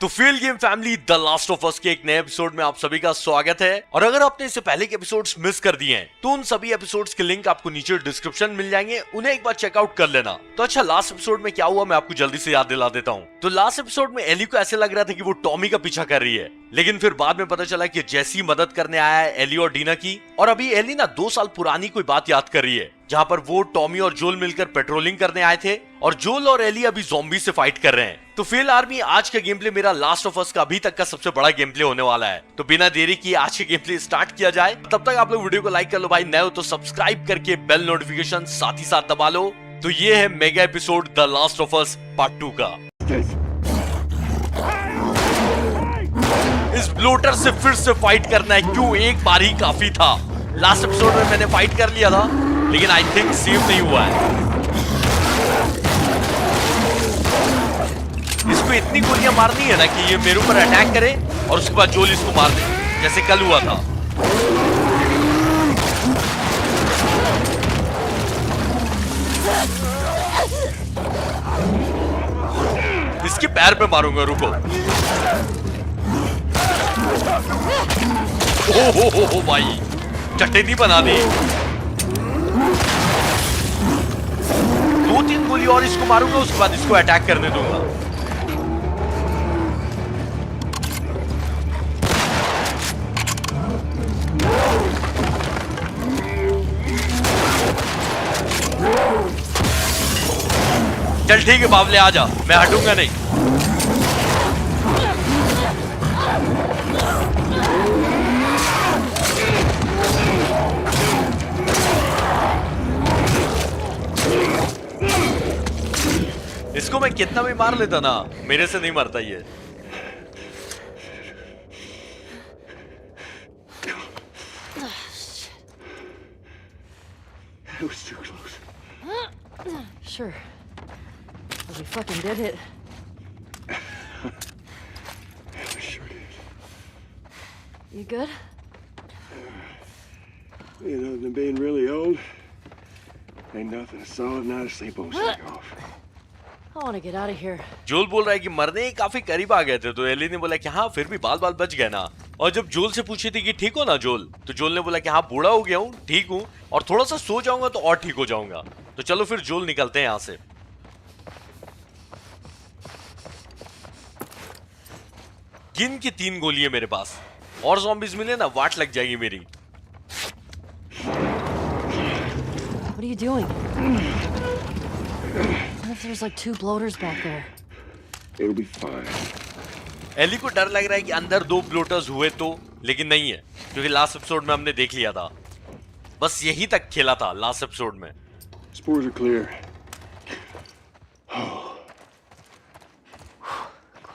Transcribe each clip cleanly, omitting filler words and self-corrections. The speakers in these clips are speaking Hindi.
तो field game family the last of us के एक नए एपिसोड में आप सभी का स्वागत है। और अगर आपने इससे पहले के एपिसोड्स मिस कर दिए हैं तो उन सभी एपिसोड्स के लिंक आपको नीचे डिस्क्रिप्शन मिल जाएंगे, उन्हें एक बार चेकआउट कर लेना। तो अच्छा, लास्ट एपिसोड में क्या हुआ मैं आपको जल्दी से याद दिला देता हूँ। तो लास्ट एपिसोड में एली को ऐसे लग रहा था कि वो टॉमी का पीछा कर रही है, लेकिन फिर बाद में पता चला कि जेसी मदद करने आया है एली और डीना की। और अभी एली ना 2 साल पुरानी कोई बात याद कर रही है, जहां पर वो, टॉमी और जोल मिलकर पेट्रोलिंग करने आए थे और जोल और एली अभी ज़ॉम्बी से फाइट कर रहे हैं। तो फील्ड आर्मी, आज का गेम प्ले मेरा लास्ट ऑफ अस का अभी तक का सबसे बड़ा गेम प्ले होने वाला है। तो बिना देरी किए आज के गेम प्ले स्टार्ट किया जाए। तब तक आप लोग वीडियो को लाइक कर लो भाई, नए हो तो सब्सक्राइब करके बेल नोटिफिकेशन साथ ही साथ दबा लो। तो ये है mega episode the last of us part 2 का। इस ब्लोटर से फिर से फाइट करना है, क्यों? एक बार ही काफी था। लास्ट एपिसोड में मैंने फाइट कर लिया था, लेकिन आई थिंक सेव नहीं हुआ है। इसको इतनी गोलियां मारनी है ना कि ये मेरे ऊपर अटैक करे और उसके बाद जोल इसको मार दे, जैसे कल हुआ था। इसके पैर पे मारूंगा, रुको। हो भाई, चटनी बना दी। 2-3 गोली और इसको मारूंगा, उसके बाद इसको अटैक करने दूंगा। चल ठीक है बाबले, आ जा, मैं हटूंगा नहीं। इसको मैं कितना भी मार लेता ना, मेरे से नहीं मरता ये। Sure. But we fucking did it. We sure did. You good? You know, than being really old, ain't nothing a solid night of sleep won't shake off. I want to get out of here. जोल बोल रहा है कि मरने ही काफी करीब आ गए थे, तो एली ने बोला कि हाँ फिर भी बाल बाल बच गए ना। और जब जोल से पूछी थी कि ठीक हो ना जोल, तो जोल ने बोला कि हाँ बूढ़ा हो गया हूँ, ठीक हूँ, और थोड़ा सा सो जाऊंगा तो और ठीक हो जाऊंगा। तो चलो फिर जोल निकलते हैं यहाँ से। गिन की 3 गोली है मेरे पास, और ज़ॉम्बीज मिले ना वाट लग जाएगी मेरी। What are you doing? What if there's like 2 bloaters back there? It'll be fine. Ellie को डर लग रहा है कि अंदर 2 ब्लोटर्स हुए तो, लेकिन नहीं है, क्योंकि लास्ट एपिसोड में हमने देख लिया था। बस यही तक खेला था लास्ट एपिसोड में। Spores are clear.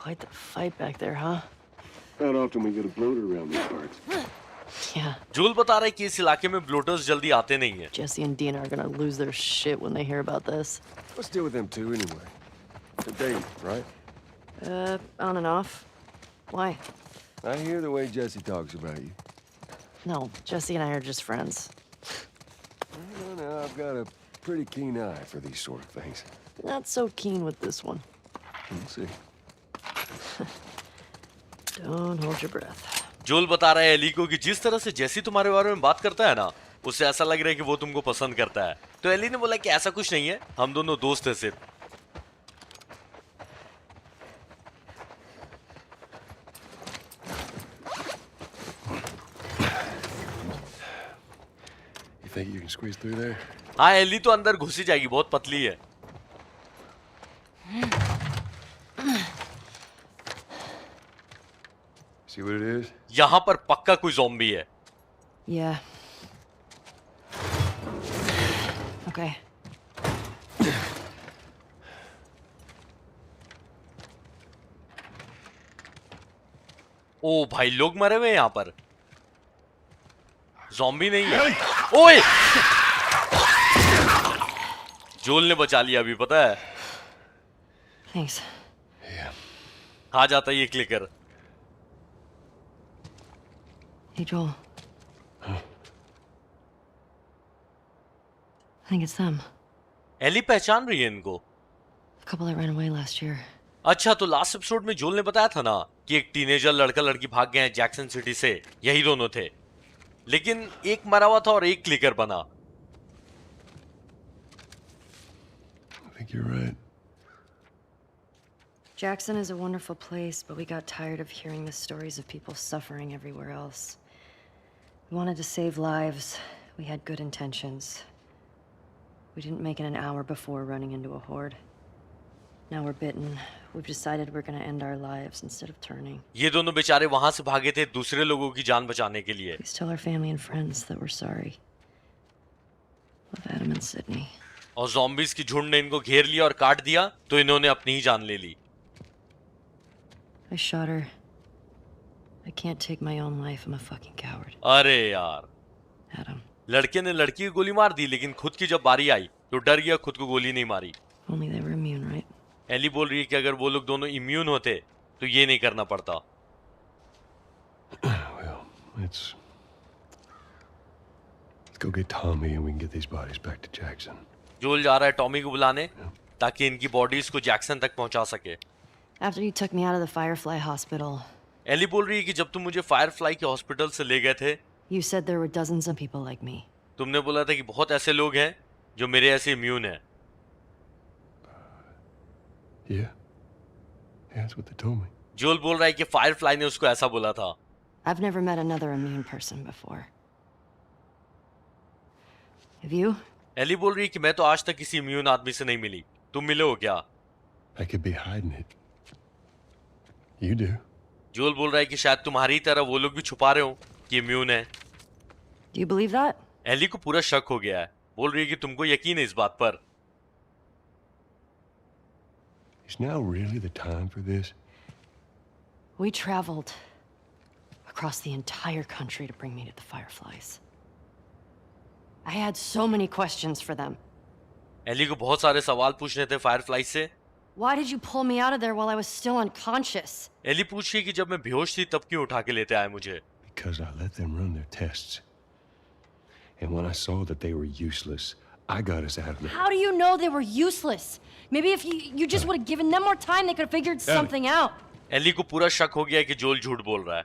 Quite the fight back there, huh? Not often we get a bloater around these parts. Yeah. जोल बता रहा है कि इस इलाके में ब्लोटर्स जल्दी आते नहीं है। Jesse and Dina are gonna lose their shit when they hear about this. Let's deal with them too anyway. They're dating, right? On and off. Why? I hear the way Jesse talks about you. No, Jesse and I are just friends. No, I've got a pretty keen eye for these sort of things. Not so keen with this one. We'll see. Don't hold your breath. जोल बता रहा है एली को कि जिस तरह से जेसी तुम्हारे बारे में बात करता है ना, उससे ऐसा लग रहा है कि वो तुमको पसंद करता है। तो एली ने बोला कि ऐसा कुछ नहीं है, हम दोनों दोस्त हैं सिर्फ। You think you can squeeze through there? हाँ, एली तो अंदर घुसी जाएगी, बहुत पतली है। See what it is? यहाँ पर पक्का कोई ज़ॉम्बी है। Yeah. Okay. ओ भाई, लोग मरे हुए हैं यहाँ पर, ज़ॉम्बी नहीं है। ओए, जोल ने बचा लिया अभी, पता है। Thanks. Yeah. आ जाता ये clicker. Hey, Joel. I think it's them. Ellie पहचान रही है इनको। The couple that ran away last year. अच्छा, तो लास्ट एपिसोड में जोल ने बताया था ना कि एक टीनेजर लड़का लड़की भाग गए हैं जैक्सन सिटी से, यही दोनों थे, लेकिन एक मरा हुआ था और एक क्लिकर बना। I think you're right. Jackson is a wonderful place, but we got tired of hearing the stories of people suffering everywhere else. We wanted to save lives. We had good intentions. We didn't make it an hour before running into a horde. Now we're bitten. We've decided we're gonna end our lives instead of turning. ये दोनों बेचारे वहां से भागे थे दूसरे लोगों की जान बचाने के लिए। Please tell our family and friends that we're sorry. Love Adam and Sydney. और zombies की झुंड ने इनको घेर लिया और काट दिया, तो इन्होंने अपनी ही जान ले ली। I shot her. I can't take my own life. I'm a fucking coward. अरे यार, Adam. लड़के ने लड़की को गोली मार दी, लेकिन खुद की जब बारी आई तो डर गया, खुद को गोली नहीं मारी। Only they were immune, right? Ellie बोल रही है कि अगर वो लोग दोनों इम्यून होते तो ये नहीं करना पड़ता। Well, let's go get Tommy and we can get these bodies back to Jackson. जोल जा रहा है टॉमी को बुलाने ताकि इनकी बॉडीज को जैक्सन तक पहुंचा सके। After you took me out of the Firefly Hospital, Ellie बोल रही है कि जब तुम मुझे फायरफ्लाई के हॉस्पिटल से ले गए थे, you said there were dozens of people like me. तुमने बोला था कि बहुत ऐसे लोग हैं जो मेरे ऐसे इम्यून हैं। Yeah? Yeah, that's what they told me. जोल बोल रहा है कि फायरफ्लाई ने उसको ऐसा बोला था। I've never met another immune person before. Have you? Ellie बोल रही है कि मैं तो आज तक किसी इम्यून आदमी से नहीं मिली, तुम मिले हो क्या? I could be hiding it. You do. जोल बोल रहा है कि शायद तुम्हारी तरह वो लोग भी छुपा रहे हो कि इम्यून है। Do you believe that? Ellie को पूरा शक हो गया है, बोल रही है कि तुमको यकीन है इस बात पर। Is now really the time for this? We traveled across the entire country to bring me to the Fireflies. I had so many questions for them. Ellie को बहुत सारे सवाल पूछने थे फायरफ्लाई से। Why did you pull me out of there while I was still unconscious? Ellie पूछ रही है कि जब मैं बेहोश थी तब क्यों उठा के लेते आए मुझे? Because I let them run their tests. And when I saw that they were useless, I got us out of there. How do you know they were useless? Maybe if you just would have given them more time, they could have figured something out. Ellie को पूरा शक हो गया कि जोल झूठ बोल रहा है।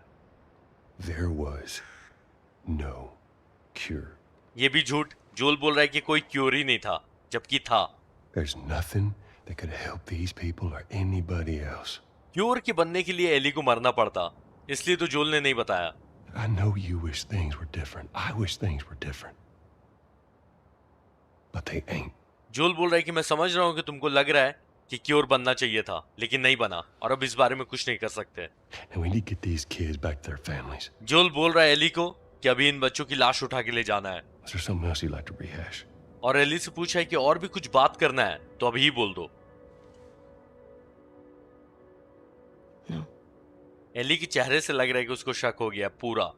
There was no cure. ये भी झूठ, जोल बोल रहा है कि कोई क्योर ही नहीं था, जबकि था। There's nothing that could help these people or anybody else. Cure के बनने के लिए एली को मरना पड़ता, इसलिए तो जोल ने नहीं बताया। I know you wish things were different. I wish things were different. But they ain't. जोल बोल रहा है कि मैं समझ रहा हूँ कि तुमको लग रहा है कि क्योर बनना चाहिए था, लेकिन नहीं बना, और अब इस बारे में कुछ नहीं कर सकते। And we need to get these kids back to their families. जोल बोल रहा है एली को कि अभी इन बच्चों की लाश उठा के ले जाना है, Is there something else you'd like to rehash? और एली से पूछा है कि और भी कुछ बात करना है तो अभी ही बोल दो। No. एली के चेहरे से लग रहा है कि उसको शक हो गया पूरा।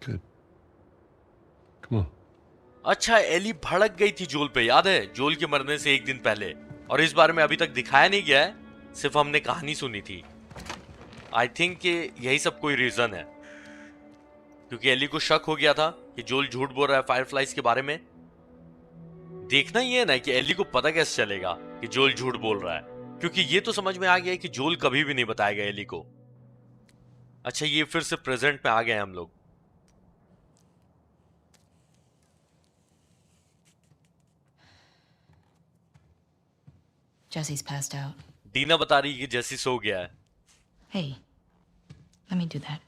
Good. Come on. अच्छा, एली भड़क गई थी जोल पे, याद है? जोल के मरने से एक दिन पहले, और इस बारे में अभी तक दिखाया नहीं गया है, सिर्फ हमने कहानी सुनी थी। आई थिंक कि यही सब कोई रीजन है, क्योंकि एली को शक हो गया था कि जोल झूठ बोल रहा है फायरफ्लाइज के बारे में। देखना ये है ना कि एली को पता कैसे चलेगा कि जोल झूठ बोल रहा है, क्योंकि ये तो समझ में आ गया है कि जोल कभी भी नहीं बताएगा एली को। अच्छा, ये फिर से प्रेजेंट में आ गए हम लोग। Jesse's passed out. डीना बता रही है कि जैसी सो गया है। Hey, let me do that.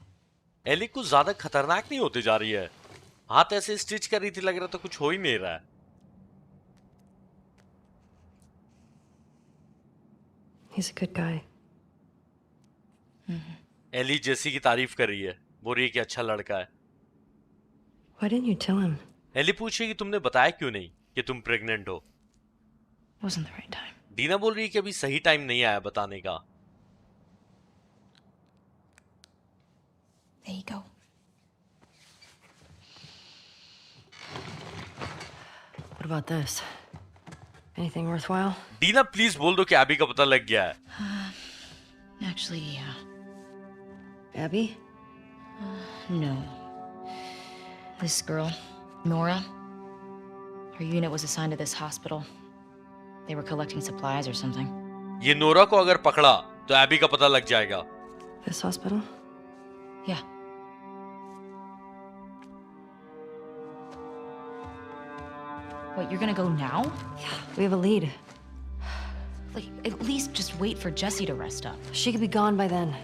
Ellie कुछ ज्यादा खतरनाक नहीं होती जा रही है, हाथ ऐसे स्टिच कर रही थी, लग रहा था कुछ हो ही नहीं रहा है। He's a good guy. Ellie Jessie की तारीफ कर रही है, बोल रही है कि अच्छा लड़का है। Why didn't you tell him? Ellie पूछ रही है कि तुमने बताया क्यों नहीं कि तुम प्रेग्नेंट हो। Wasn't the right time. Dina बोल रही है कि अभी सही टाइम नहीं आया बताने का। There you go. What about this? Anything worthwhile? Deena please बोल दो कि एबी का पता लग गया है। Actually, yeah. Abby? No. This girl, Nora, her unit was assigned to this hospital. They were collecting supplies or something. ये नोरा को अगर पकड़ा तो एबी का पता लग जाएगा। This hospital? Yeah. What, you're gonna go now? Yeah, we have a lead. Like, at least just wait for Jesse to rest up. She could be gone by then.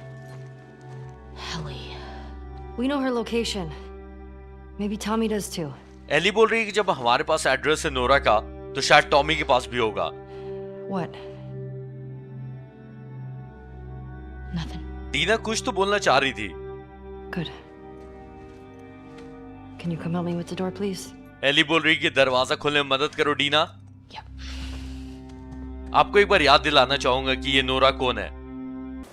Ellie. We know her location. Maybe Tommy does too. Ellie बोल रही है कि जब हमारे पास एड्रेस है नोरा का, तो शायद टॉमी के पास भी होगा। What? Nothing. डीना कुछ तो बोलना चाह रही थी। Good. Can you come help me with the door, please? Ellie बोल रही है कि दरवाजा खोलने में मदद करो डीना। Yep. आपको एक बार याद दिलाना चाहूंगा कि ये नोरा कौन है।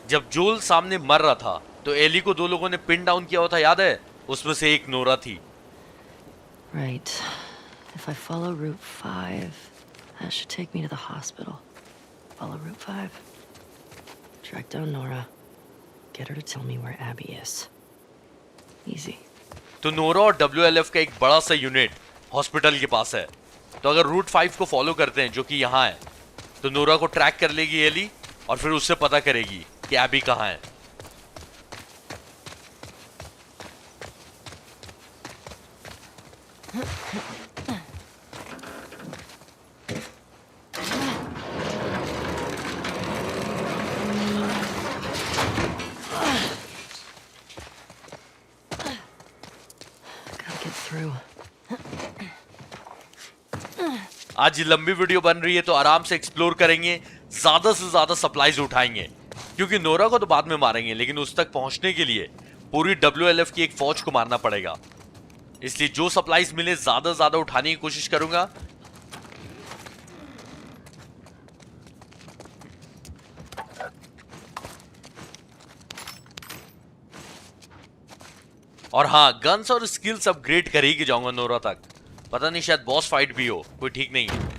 जब जोल सामने मर रहा था तो एली को दो लोगों ने पिन डाउन किया हुआ था, याद है? उसमें से एक नोरा थी। Right. If I follow Route 5, that should take me to the hospital. Follow Route 5. Track down Nora. Get her to tell me where Abby is. Easy. तो नोरा और WLF का एक बड़ा सा यूनिट हॉस्पिटल के पास है। तो अगर रूट 5 को फॉलो करते हैं, जो कि यहाँ है, तो नोरा को ट्रैक कर लेगी एली और फिर उससे पता करेगी कि एबी कहाँ है। Gotta get through. आज ये लंबी वीडियो बन रही है तो आराम से एक्सप्लोर करेंगे, ज्यादा से ज्यादा सप्लाईज उठाएंगे, क्योंकि नोरा को तो बाद में मारेंगे, लेकिन उस तक पहुंचने के लिए पूरी WLF की एक फौज को मारना पड़ेगा। इसलिए जो सप्लाईज मिले ज्यादा से ज्यादा उठाने की कोशिश करूंगा। और हाँ, गन्स और स्किल्स अपग्रेड कर ही के जाऊंगा नोरा तक। पता नहीं, शायद बॉस फाइट भी हो, कोई ठीक नहीं है।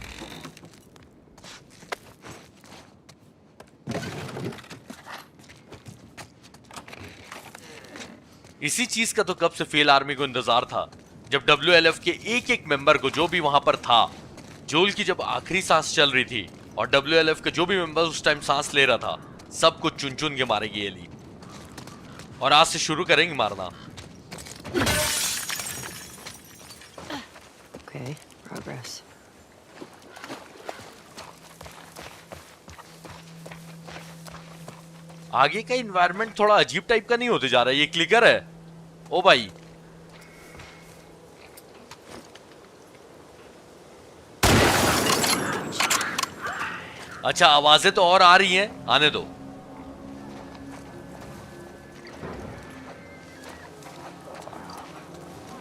इसी चीज का तो कब से फेल आर्मी को इंतजार था, जब WLF के एक एक मेंबर को, जो भी वहां पर था, जोल की जब आखिरी सांस चल रही थी और WLF के जो भी मेंबर उस टाइम सांस ले रहा था, सबको चुन चुन के मारेगी एली। और आज से शुरू करेंगे मारना। Okay, progress. आगे का इन्वायरमेंट थोड़ा अजीब टाइप का नहीं होते जा रहा है। ये क्लिकर है, ओ भाई। अच्छा, आवाजें तो और आ रही हैं, आने दो।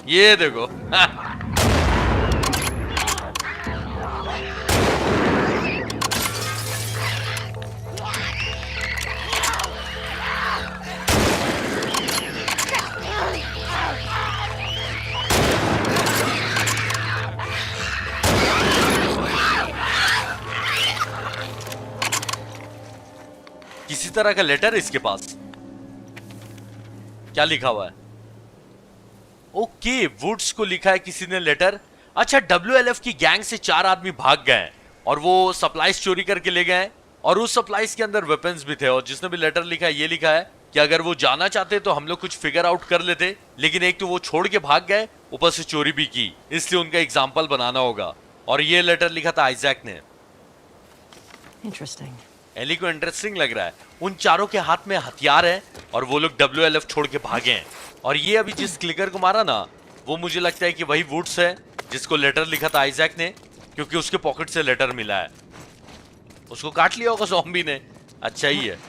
ये देखो। किसी तरह का लेटर है इसके पास। क्या लिखा हुआ है? ओके, वुड्स को लिखा है किसी ने लेटर। अच्छा, WLF की गैंग से 4 आदमी भाग गए और वो सप्लाईज चोरी करके ले गए, और उस सप्लाईज के अंदर वेपन्स भी थे। और जिसने भी लेटर लिखा है, ये लिखा है कि अगर वो जाना चाहते तो हम लोग कुछ फिगर आउट कर लेते, लेकिन एक तो वो छोड़ के भाग गए, ऊपर से चोरी भी की, इसलिए उनका एग्जाम्पल बनाना होगा। और ये लेटर लिखा था आइजैक ने। Interesting. एली को इंटरेस्टिंग लग रहा है। उन चारों के हाथ में हथियार है और वो लोग WLF छोड़ के भागे हैं। और ये अभी जिस क्लिकर को मारा ना, वो मुझे लगता है कि वही वुड्स है जिसको लेटर लिखा था आइजैक ने, क्योंकि उसके पॉकेट से लेटर मिला है। उसको काट लिया होगा ज़ॉम्बी ने। अच्छा ही है।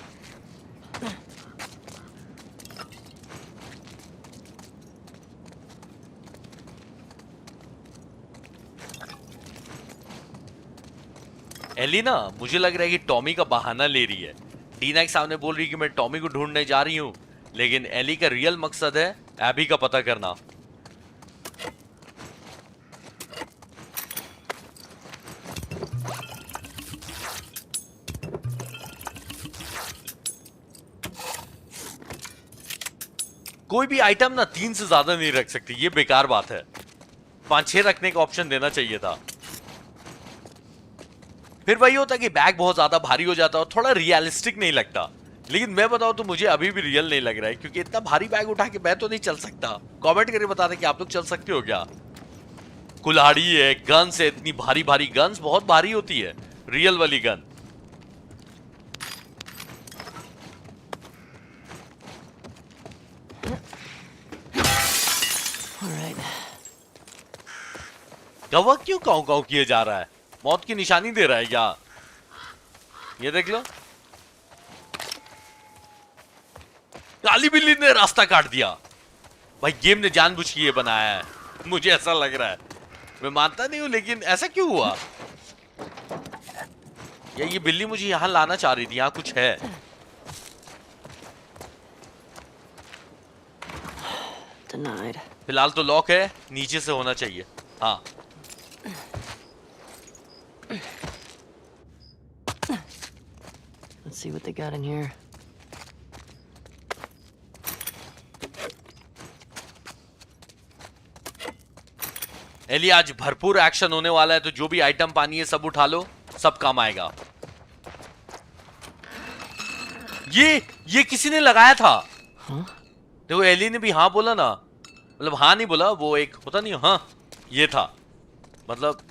एली ना, मुझे लग रहा है कि टॉमी का बहाना ले रही है। टीना के सामने बोल रही है कि मैं टॉमी को ढूंढने जा रही हूं, लेकिन एली का रियल मकसद है एबी का पता करना। कोई भी आइटम ना 3 से ज्यादा नहीं रख सकती, ये बेकार बात है। 5-6 रखने का ऑप्शन देना चाहिए था। फिर वही होता कि बैग बहुत ज्यादा भारी हो जाता और थोड़ा रियलिस्टिक नहीं लगता। लेकिन मैं बताऊं तो मुझे अभी भी रियल नहीं लग रहा है, क्योंकि इतना भारी बैग उठा के मैं तो नहीं चल सकता। कमेंट करके बता दें कि आप लोग चल सकते हो क्या। कुल्हाड़ी है, गन्स है, इतनी भारी भारी गन्स बहुत भारी होती है, रियल वाली गन। गवा क्यों काऊ काऊ किए जा रहा है? मौत की निशानी दे रहा है क्या? ये देख लो, काली बिल्ली ने रास्ता काट दिया। भाई गेम ने जानबूझ के ये बनाया है, मुझे ऐसा लग रहा है। मैं मानता नहीं हूं, लेकिन ऐसा क्यों हुआ? या ये बिल्ली मुझे यहां लाना चाह रही थी, यहां कुछ है। Denied. फिलहाल तो लॉक है, नीचे से होना चाहिए। हाँ, Let's see what they got in here. Ellie आज भरपूर एक्शन होने वाला है, तो जो भी आइटम पानी है सब उठा लो, सब काम आएगा। ये किसी ने लगाया था। देखो एली ने भी हाँ बोला ना, मतलब हाँ नहीं बोला, वो एक होता नहीं, हाँ ये था। मतलब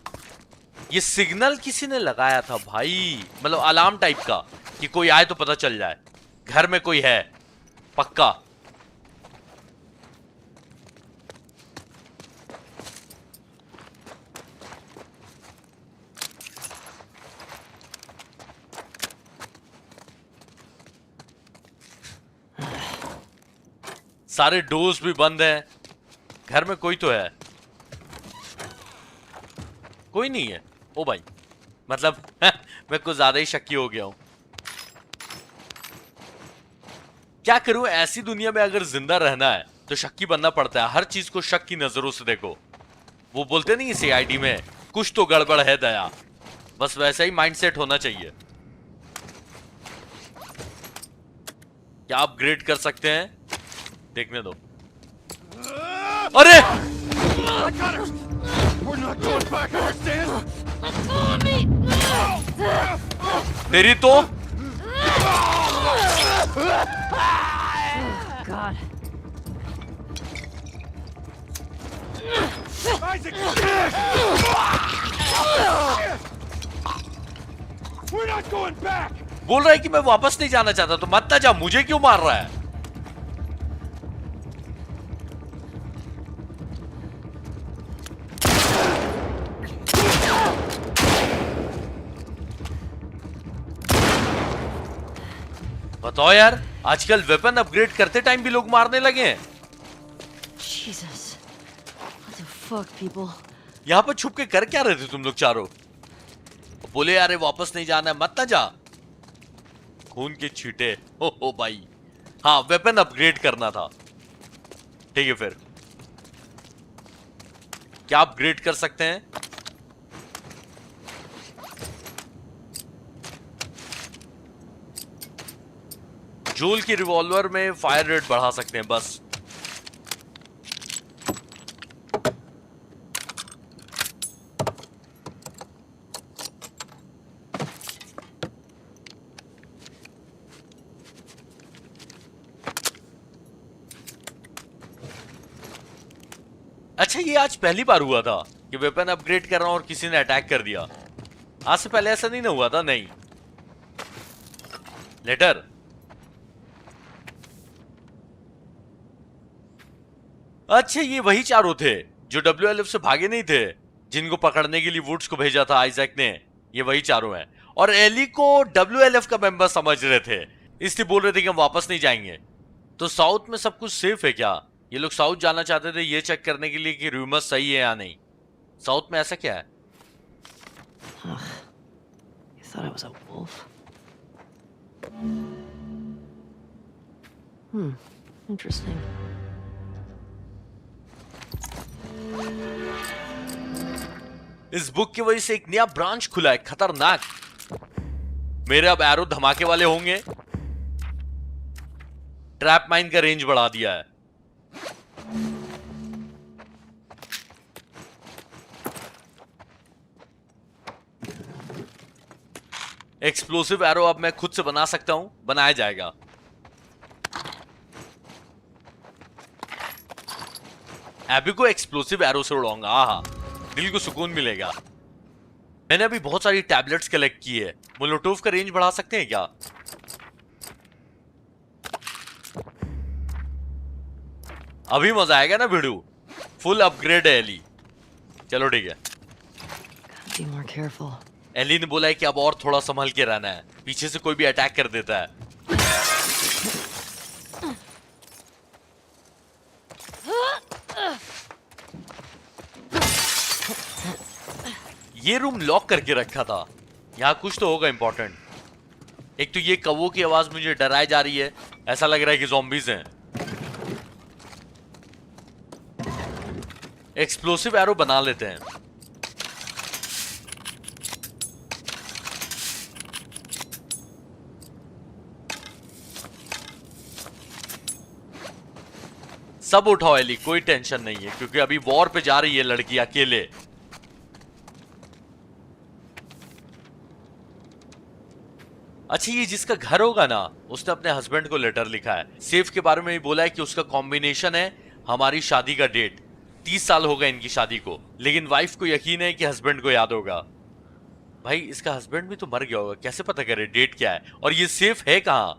ये सिग्नल किसी ने लगाया था भाई, मतलब अलार्म टाइप का, कि कोई आए तो पता चल जाए घर में कोई है पक्का। सारे डोर्स भी बंद हैं, घर में कोई तो है। कोई नहीं है। ओ भाई, मतलब मैं कुछ ज्यादा ही शक्की हो गया हूं। क्या करूं, ऐसी दुनिया में अगर जिंदा रहना है तो शक्की बनना पड़ता है। हर चीज को शक की नजरों से देखो। वो बोलते नहीं सीआईडी में, कुछ तो गड़बड़ है दया। बस वैसा ही माइंडसेट होना चाहिए। क्या अपग्रेड कर सकते हैं? देखने दो। अरे तेरी तो God. बोल रहा है कि मैं वापस नहीं जाना चाहता, तो मत ना जा, मुझे क्यों मार रहा है? बताओ यार, आजकल वेपन अपग्रेड करते टाइम भी लोग मारने लगे हैं। Jesus. What the fuck, people? यहां पर छुप के कर क्या रहे थे तुम लोग चारों? बोले यार वापस नहीं जाना है, मत ना जा। खून के छींटे। हो भाई, हाँ वेपन अपग्रेड करना था। ठीक है, फिर क्या अपग्रेड कर सकते हैं? जोल की रिवॉल्वर में फायर रेट बढ़ा सकते हैं बस। अच्छा, ये आज पहली बार हुआ था कि वेपन अपग्रेड कर रहा हूं और किसी ने अटैक कर दिया। आज से पहले ऐसा नहीं ना हुआ था। नहीं, लेटर। अच्छा, ये वही चारों थे जो WLF से भागे नहीं थे, जिनको पकड़ने के लिए वुड्स को भेजा था आइजैक ने। ये वही चारों हैं, और एली को WLF का मेंबर समझ रहे थे, इसलिए बोल रहे थे कि हम वापस नहीं जाएंगे। तो साउथ में सब कुछ सेफ है क्या? ये लोग साउथ जाना चाहते थे ये चेक करने के लिए कि रूमर्स सही है या नहीं। साउथ में ऐसा क्या है? You thought I was a wolf? Interesting. इस बुक की वजह से एक नया ब्रांच खुला है, खतरनाक। मेरे अब एरो धमाके वाले होंगे। ट्रैप माइन का रेंज बढ़ा दिया है। एक्सप्लोसिव एरो अब मैं खुद से बना सकता हूं, बनाया जाएगा। एबी को एक्सप्लोसिव एरो से उड़ाऊंगा, आहा, दिल को सुकून मिलेगा। मैंने अभी बहुत सारी टैबलेट्स कलेक्ट की है, मोलोटोव का रेंज बढ़ा सकते हैं क्या? अभी मजा आएगा ना भिड़ू, फुल अपग्रेड है एली। चलो ठीक है। Be more careful. एली ने बोला है कि अब और थोड़ा संभल के रहना है, पीछे से कोई भी अटैक कर देता है। ये रूम लॉक करके रखा था, यहाँ कुछ तो होगा इंपॉर्टेंट। एक तो ये कौवों की आवाज मुझे डराई जा रही है, ऐसा लग रहा है कि ज़ॉम्बीज हैं। एक्सप्लोसिव एरो बना लेते हैं। सब उठाओ एली, कोई टेंशन नहीं है, क्योंकि अभी वॉर पे जा रही है लड़की अकेले। अच्छा, ये जिसका घर होगा ना, उसने अपने हस्बैंड को लेटर लिखा है। सेफ के बारे में भी बोला है कि उसका कॉम्बिनेशन है हमारी शादी का डेट। 30 साल हो गए इनकी शादी को, लेकिन वाइफ को यकीन है कि हस्बैंड को याद होगा। भाई इसका हस्बैंड भी तो मर गया होगा, कैसे पता करे डेट क्या है, और ये सेफ है कहां?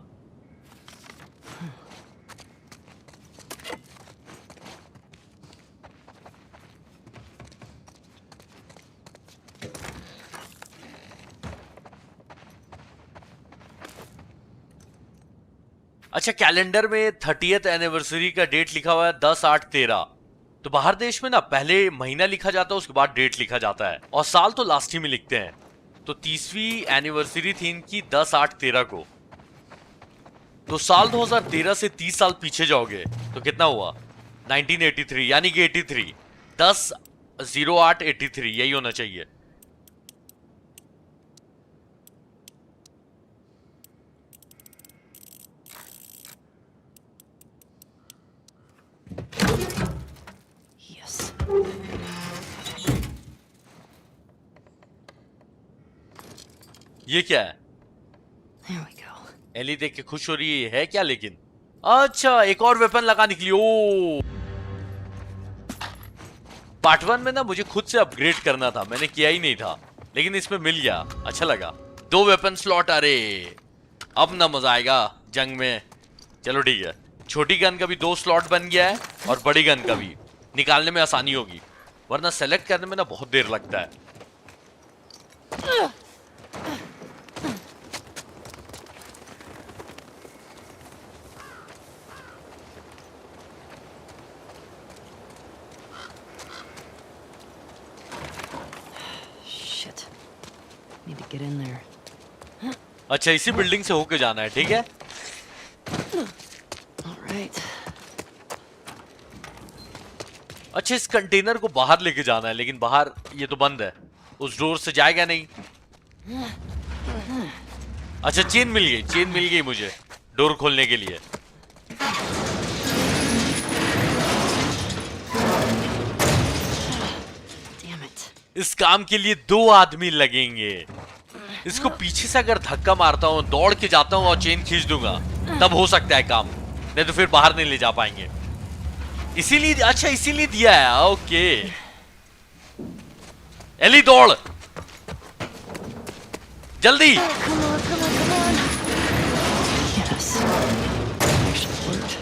अच्छा, कैलेंडर में 30th एनिवर्सरी का डेट लिखा हुआ है 10/8/13। तो बाहर देश में ना पहले महीना लिखा जाता है, उसके बाद डेट लिखा जाता है, और साल तो लास्ट ही में लिखते हैं। तो 30वीं एनिवर्सरी थी इनकी 10/8/13 को। तो साल 2013 से 30 साल पीछे जाओगे तो कितना हुआ? 1983, यानी कि 83, 10/08/83 यही होना चाहिए। Yes. ये क्या है? There we go. एली देख के खुश हो रही है क्या? लेकिन अच्छा, एक और वेपन लगा निकली। ओ, पार्ट 1 में ना मुझे खुद से अपग्रेड करना था, मैंने किया ही नहीं था, लेकिन इसमें मिल गया, अच्छा लगा। 2 वेपन स्लॉट, अरे अब ना मजा आएगा जंग में। चलो ठीक है, छोटी गन का भी 2 स्लॉट बन गया है, और बड़ी गन का भी। निकालने में आसानी होगी, वरना सेलेक्ट करने में ना बहुत देर लगता है। Shit. Need to get in there. अच्छा, इसी बिल्डिंग से होके जाना है, ठीक है। All right. अच्छा, इस कंटेनर को बाहर लेके जाना है, लेकिन बाहर ये तो बंद है, उस डोर से जाएगा नहीं। अच्छा, चेन मिल गई मुझे डोर खोलने के लिए। Damn it. इस काम के लिए 2 आदमी लगेंगे। इसको पीछे से अगर धक्का मारता हूँ, दौड़ के जाता हूँ और चेन खींच दूंगा, तब हो सकता है काम, नहीं तो फिर बाहर नहीं ले जा पाएंगे। इसीलिए, अच्छा इसीलिए दिया है, ओके। एली दौड़ जल्दी। Come on, come on, come on. Yes. Actually worked.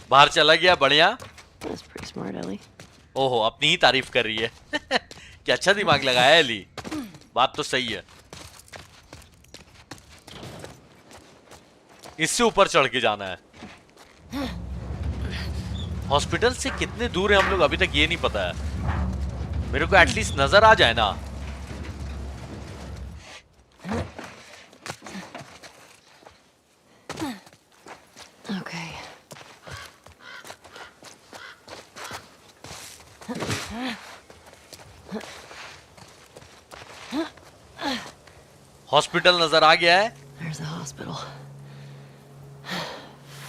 बाहर चला गया, बढ़िया। That's pretty smart, Ellie. ओहो, अपनी ही तारीफ कर रही है। क्या अच्छा दिमाग लगाया एली, बात तो सही है। इससे ऊपर चढ़ के जाना है। हॉस्पिटल से कितने दूर है हम लोग, अभी तक ये नहीं पता है। मेरे को एटलीस्ट नजर आ जाए ना। Okay. हॉस्पिटल नजर आ गया है। There's the hospital.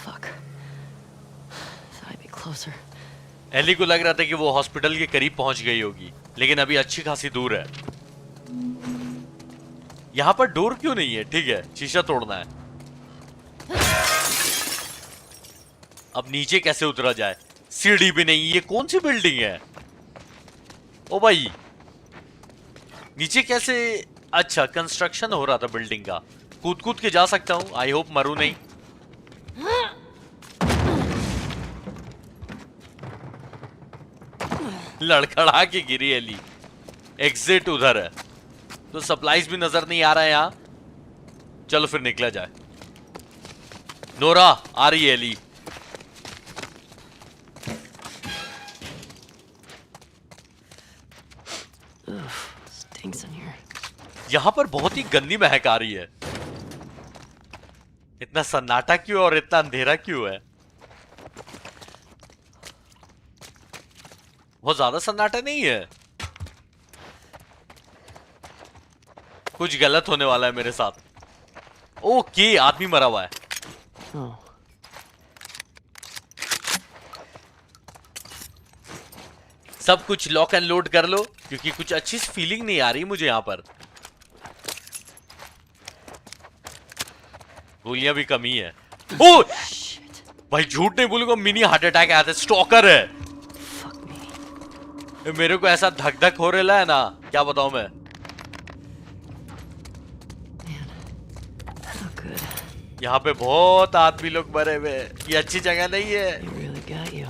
Fuck. Thought I'd be closer. Ellie को लग रहा था कि वो हॉस्पिटल के करीब पहुंच गई होगी, लेकिन अभी अच्छी खासी दूर है। यहाँ पर डोर क्यों नहीं है? ठीक है, शीशा तोड़ना है। अब नीचे कैसे उतरा जाए? सीढ़ी भी नहीं। ये कौन सी बिल्डिंग है? ओ भाई, नीचे कैसे? अच्छा, कंस्ट्रक्शन हो रहा था बिल्डिंग का। कूद कूद के जा सकता हूं। आई होप मरू नहीं। लड़खड़ा के गिरी एली। एग्जिट उधर है, तो सप्लाईज भी नजर नहीं आ रहा है यहां। चलो फिर निकला जाए। नोरा आ रही है एली। Stinks in here. यहां पर बहुत ही गंदी महक आ रही है। इतना सन्नाटा क्यों और इतना अंधेरा क्यों है? बहुत ज्यादा सन्नाटा नहीं है। कुछ गलत होने वाला है मेरे साथ। ओके, आदमी मरा हुआ है। Oh. सब कुछ लॉक एंड लोड कर लो, क्योंकि कुछ अच्छी फीलिंग नहीं आ रही मुझे यहां पर। गोलियां भी कमी है। ओ भाई, झूठ नहीं बोलूंगा, मिनी हार्ट अटैक आया था। स्टॉकर है। Fuck me. मेरे को ऐसा धक धक हो रहा है ना, क्या बताऊं मैं। Not good. यहाँ पे बहुत आदमी लोग मरे हुए। ये अच्छी जगह नहीं है। They really got you.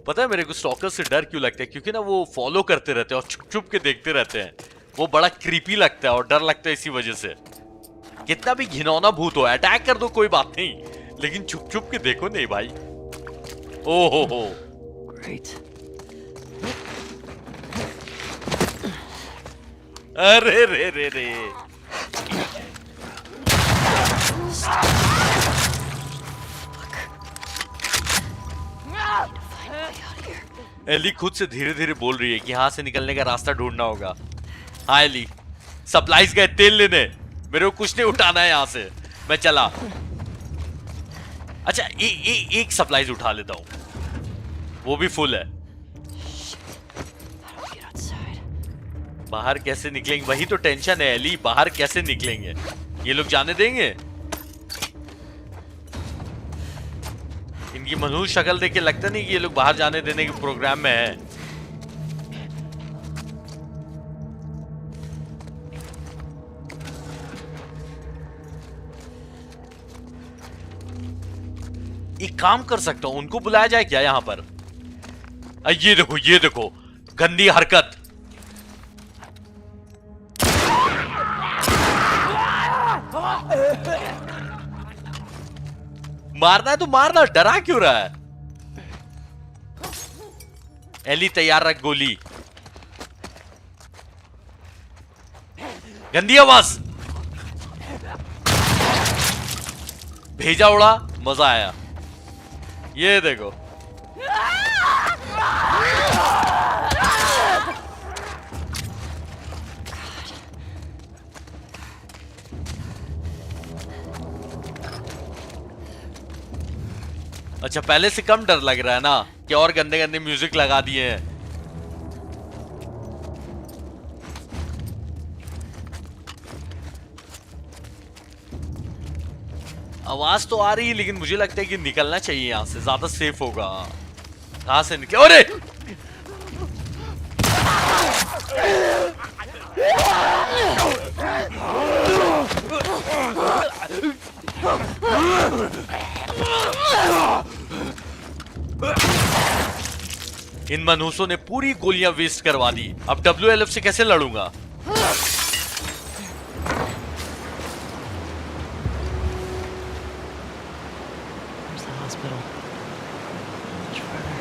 पता है मेरे को स्टॉकर से डर क्यों लगता है? क्योंकि ना वो फॉलो करते रहते हैं और छुप छुप के देखते रहते हैं। वो बड़ा क्रीपी लगता है और डर लगता है इसी वजह से। कितना भी घिनौना भूत हो, अटैक कर दो कोई बात नहीं, लेकिन छुप छुप के देखो नहीं भाई। ओ हो। Great. अरे रे रे रे। एली खुद से धीरे धीरे बोल रही है कि यहाँ से निकलने का रास्ता ढूंढना होगा। हाँ एली, सप्लाईज गए तेल लेने, मेरे को कुछ नहीं उठाना है यहाँ से। मैं चला। अच्छा, एक सप्लाईज उठा लेता हूँ, वो भी फुल है। How do we get outside? बाहर कैसे निकलेंगे, वही तो टेंशन है एली। बाहर कैसे निकलेंगे? ये लोग जाने देंगे? इनकी मनहूस शक्ल देख के लगता नहीं कि ये लोग बाहर जाने देने के प्रोग्राम में है। एक काम कर सकता हूं, उनको बुलाया जाए क्या यहां पर? ये देखो, ये देखो, गंदी हरकत। मारना है तो मारना, डरा क्यों रहा है? एली तैयार रख गोली। गंदी आवाज। भेजा उड़ा, मजा आया। ये देखो, अच्छा पहले से कम डर लग रहा है ना, कि और गंदे गंदे म्यूजिक लगा दिए हैं। आवाज तो आ रही है, लेकिन मुझे लगता है कि निकलना चाहिए यहां से, ज्यादा सेफ होगा। कहां से निकले? अरे इन मनहूसों ने पूरी गोलियां वेस्ट करवा दी। अब WLF से कैसे लड़ूंगा? Where's the hospital? Much farther.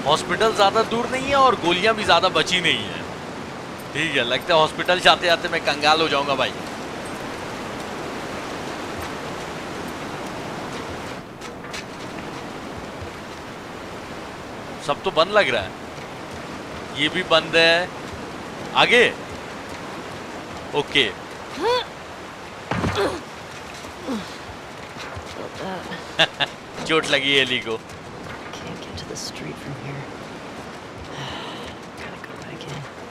Hospital ज्यादा दूर नहीं है और गोलियां भी ज्यादा बची नहीं है। ठीक है, लगता है हॉस्पिटल जाते जाते मैं कंगाल हो जाऊंगा भाई। सब तो बंद लग रहा है। ये भी बंद है। आगे ओके। Felt that. चोट लगी एली को। Can't get to the street from here.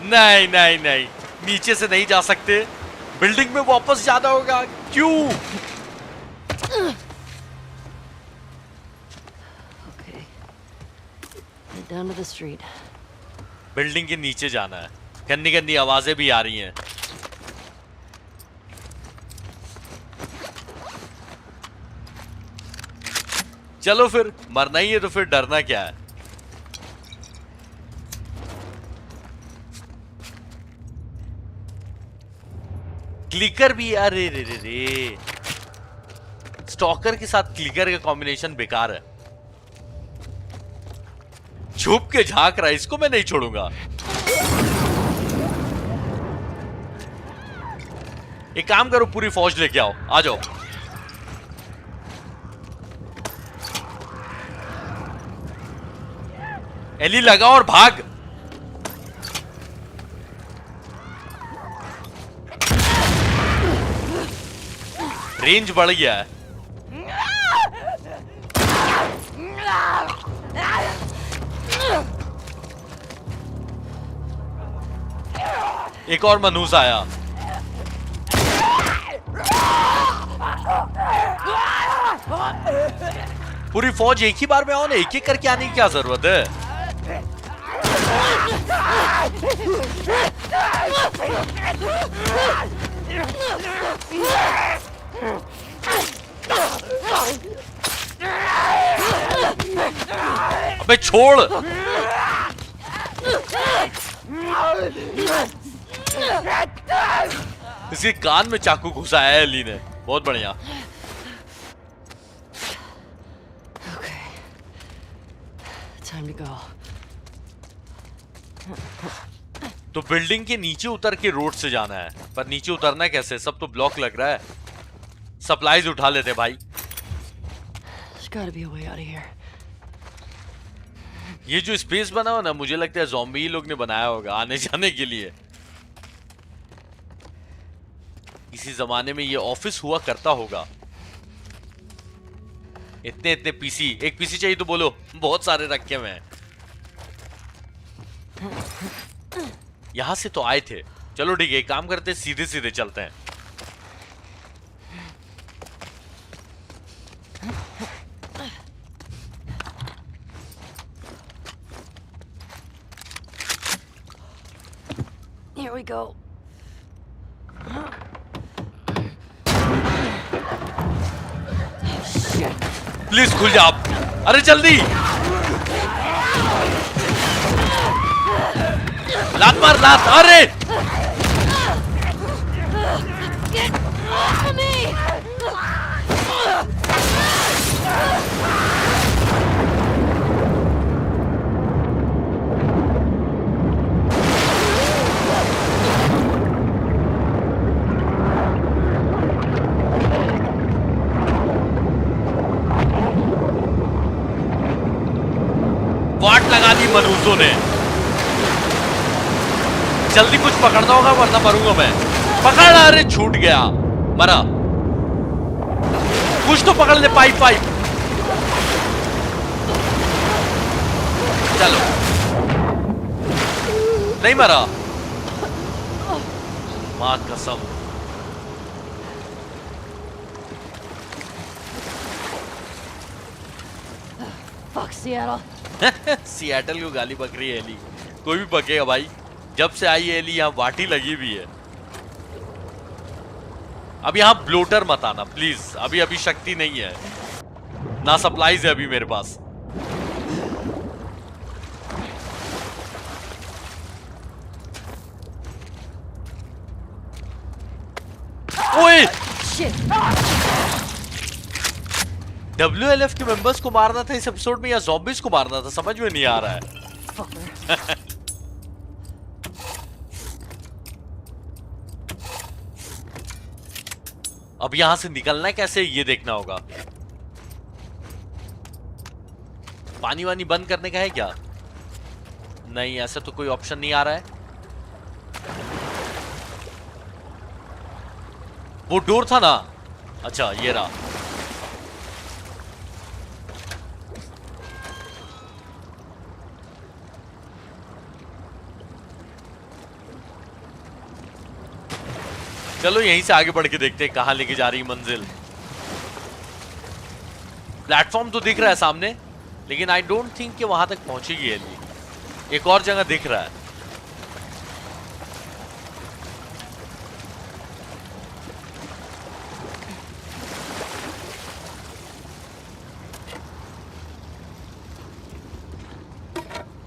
नहीं नहीं नहीं, नीचे से नहीं जा सकते, बिल्डिंग में वापस जाना होगा। क्यों? Okay. Head down to the street. Building के नीचे जाना है। गंदी गंदी आवाजें भी आ रही हैं। चलो फिर, मरना ही है तो फिर डरना क्या है। क्लिकर भी, अरे रे रे रे, स्टॉकर के साथ क्लिकर का कॉम्बिनेशन बेकार है। छुप के झांक रहा है, इसको मैं नहीं छोड़ूंगा। एक काम करो, पूरी फौज लेके आओ, आ जाओ। एली लगा और भाग। रेंज बढ़ गया है। एक और मनूस आया। पूरी फौज एक ही बार में आओ ना, एक एक करके आने की क्या जरूरत है। अबे छोड़। इसके कान में चाकू घुसाया है एली ने, बहुत बढ़िया। Okay. Time to go. तो बिल्डिंग के नीचे उतर के रोड से जाना है, पर नीचे उतरना कैसे? सब तो ब्लॉक लग रहा है। सप्लाईज उठा लेते भाई। There's gotta be a way out of here. ये जो स्पेस बना हुआ ना, मुझे लगता है ज़ॉम्बी लोग ने बनाया होगा आने जाने के लिए। इसी जमाने में ये ऑफिस हुआ करता होगा। इतने इतने पीसी, एक पीसी चाहिए तो बोलो, बहुत सारे रखे हुए हैं। यहां से तो आए थे। चलो ठीक है, एक काम करते, सीधे सीधे चलते हैं। Here we go. प्लीज खुल जा आप। अरे जल्दी, लात मार लात। अरे Get off of me! वाट लगा दी मनुष्यों ने। जल्दी कुछ पकड़ना होगा वरना मरूंगा मैं। पकड़, अरे छूट गया, मरा। कुछ तो पकड़ ले, पाइप पाइप। चलो, नहीं मरा, मां कसम। Fuck Seattle. सिएटल को गाली बक रही है एली। कोई भी बकेगा भाई, जब से आई है एली यहाँ वाटी लगी हुई है। अब यहाँ ब्लोटर मत आना प्लीज, अभी अभी शक्ति नहीं है ना, सप्लाईज है अभी मेरे पास। ओए WLF के मेंबर्स को मारना था इस एपिसोड में या ज़ॉम्बीज को मारना था, समझ में नहीं आ रहा है। अब यहां से निकलना कैसे ये देखना होगा। पानी वानी बंद करने का है क्या? नहीं, ऐसा तो कोई ऑप्शन नहीं आ रहा है। वो डोर था ना, अच्छा ये रहा। चलो यहीं से आगे बढ़ के देखते हैं कहां लेके जा रही मंजिल। प्लेटफॉर्म तो दिख रहा है सामने, लेकिन आई डोंट थिंक कि वहां तक पहुंचेगी एली। एक और जगह दिख रहा है।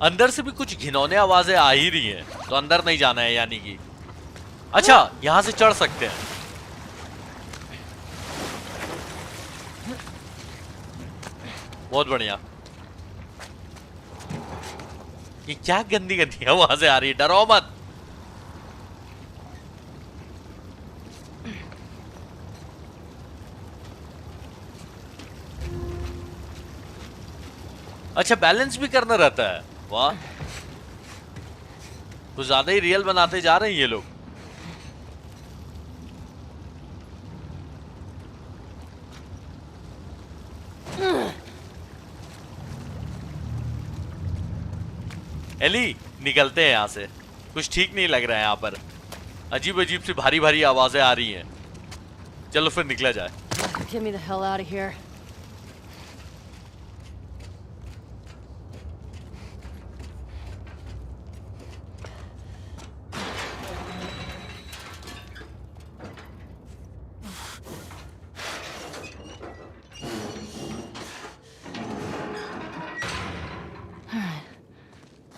अंदर से भी कुछ घिनौने आवाजें आ ही रही हैं, तो अंदर नहीं जाना है यानी कि। अच्छा, यहां से चढ़ सकते हैं। बहुत बढ़िया। ये क्या गंदी गंदी आवाजें आ रही है, डरो मत। अच्छा, बैलेंस भी करना रहता है, वाह। कुछ ज्यादा ही रियल बनाते जा रहे हैं ये लोग। एली, निकलते हैं यहाँ से। कुछ ठीक नहीं लग रहा है यहाँ पर। अजीब अजीब सी भारी भारी आवाजें आ रही हैं। चलो फिर निकला जाए। Get me the hell out of here.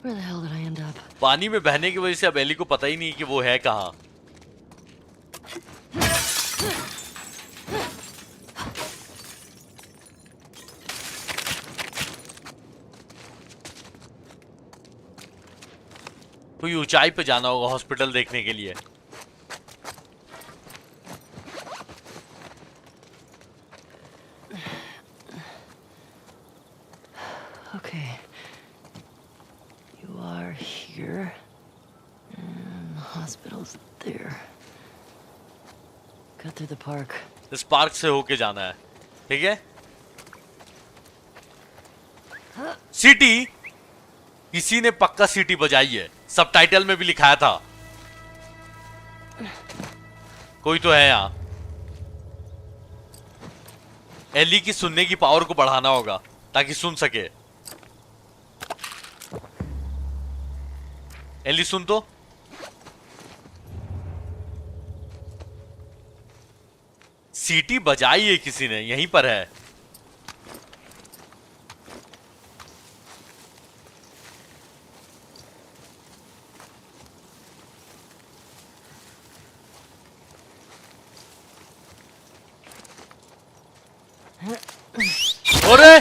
Where the hell did I end up? पानी में बहने की वजह से अब एली को पता ही नहीं कि वो है कहाँ। कोई ऊंचाई पे जाना होगा हॉस्पिटल देखने के लिए। Okay. You are here. And the hospital's there. Cut through the park. इस पार्क से होके जाना है, ठीक है। सीटी, किसी ने पक्का सीटी बजाई है। सबटाइटल में भी लिखाया था। कोई तो है यहाँ। एली की सुनने की पावर को बढ़ाना होगा ताकि सुन सके। एली सुन तो। सीटी बजाई है किसी ने, यहीं पर है। अरे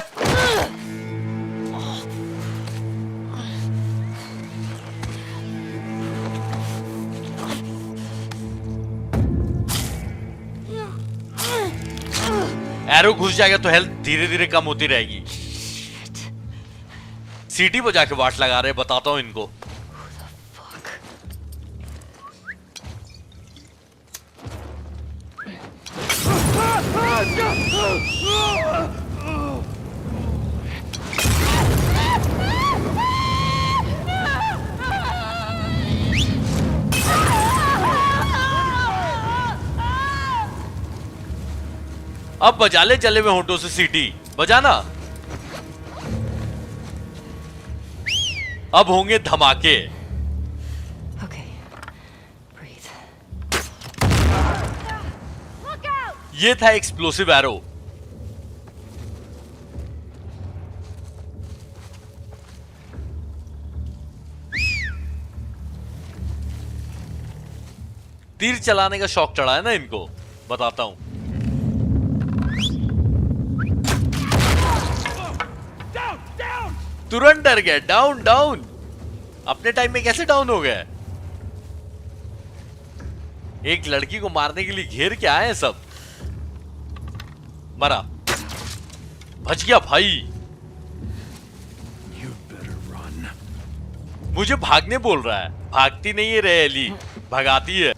एरो घुस जाएगा तो हेल्थ धीरे धीरे कम होती रहेगी। सीटी बजा के वाट लगा रहे, बताता हूं इनको। अब बजा ले चले हुए होंठों से सीटी बजाना। अब होंगे धमाके। Okay. Breathe. ये था एक्सप्लोसिव एरो। तीर चलाने का शौक चढ़ा है ना इनको, बताता हूं। तुरंत डर गए। Down down. अपने टाइम में कैसे डाउन हो गए? एक लड़की को मारने के लिए घेर के आए हैं सब। मरा। बच गया भाई। मुझे भागने बोल रहा है। भागती नहीं है रे एली, भगाती है।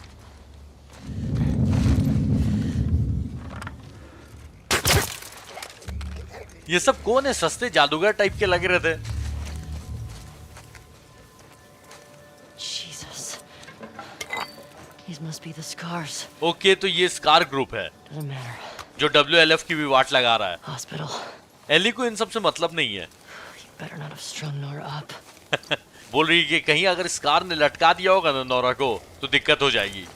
ये सब कौन है? सस्ते जादूगर टाइप के लग रहे थे। Jesus. These must be the scars. Okay, तो ये स्कार ग्रुप है Doesn't matter. जो WLF की भी वाट लगा रहा है। Hospital. एली को इन सब से मतलब नहीं है। You better not have strung Nora up. बोल रही है कि कहीं अगर स्कार ने लटका दिया होगा ना नोरा को तो दिक्कत हो जाएगी।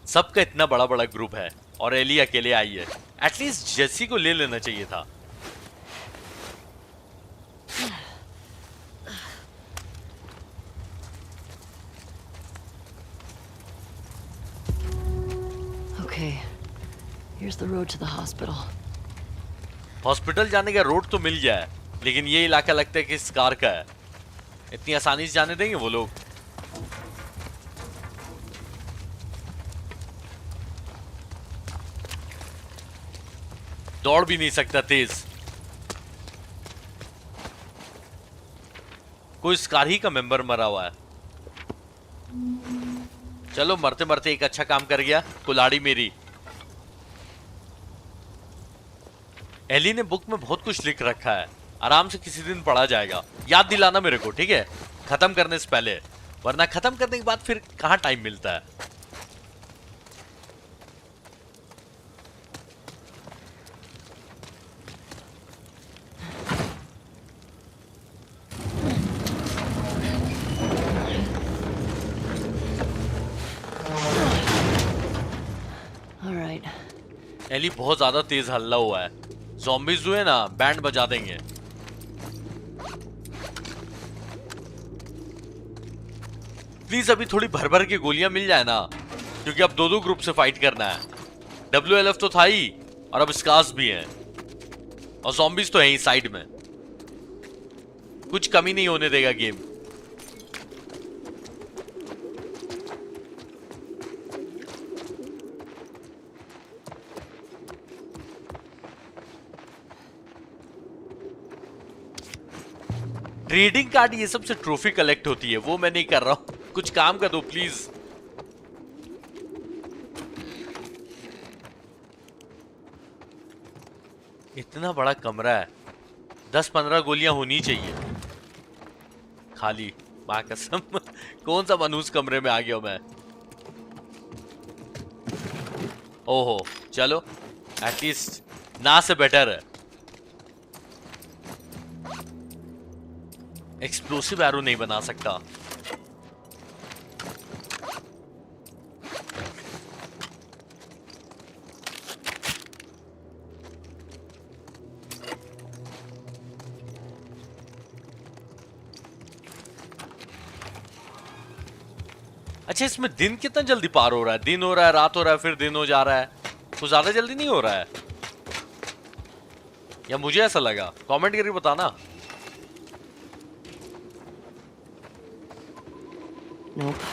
सबका इतना बड़ा बड़ा ग्रुप है और एली अकेले आई है। एटलीस्ट जेसी को ले लेना चाहिए था। Okay. Here's the road to the hospital. Hospital जाने का रोड तो मिल गया है, लेकिन ये इलाका लगता है कि स्कार का है। इतनी आसानी से जाने देंगे वो लोग? दौड़ भी नहीं सकता तेज। कोई स्कार ही का मेंबर मरा हुआ है। चलो, मरते मरते एक अच्छा काम कर गया कुल्हाड़ी मेरी। एली ने बुक में बहुत कुछ लिख रखा है, आराम से किसी दिन पढ़ा जाएगा। याद दिलाना मेरे को, ठीक है? खत्म करने से पहले, वरना खत्म करने के बाद फिर कहाँ टाइम मिलता है। All right. एली बहुत ज्यादा तेज हल्ला हुआ है। ज़ॉम्बीज़ हुए ना, बैंड बजा देंगे। प्लीज अभी थोड़ी भर भर के गोलियां मिल जाए ना, क्योंकि अब दो ग्रुप से फाइट करना है। WLF तो था ही, और अब स्कार्स भी हैं, और ज़ॉम्बीज़ तो हैं ही साइड में। कुछ कमी नहीं होने देगा गेम। ट्रेडिंग कार्ड ये सबसे ट्रॉफी कलेक्ट होती है, वो मैं नहीं कर रहा हूं। कुछ काम कर दो प्लीज। इतना बड़ा कमरा है, 10-15 गोलियां होनी चाहिए खाली। मां कसम, कौन सा मनूस कमरे में आ गया मैं। ओहो, चलो एटलीस्ट ना से बेटर है। एक्सप्लोसिव एरो नहीं बना सकता। अच्छा, इसमें दिन कितना जल्दी पार हो रहा है? दिन हो रहा है, रात हो रहा है, फिर दिन हो जा रहा है। कुछ ज्यादा जल्दी नहीं हो रहा है, या मुझे ऐसा लगा? कमेंट करके बताना। Nope.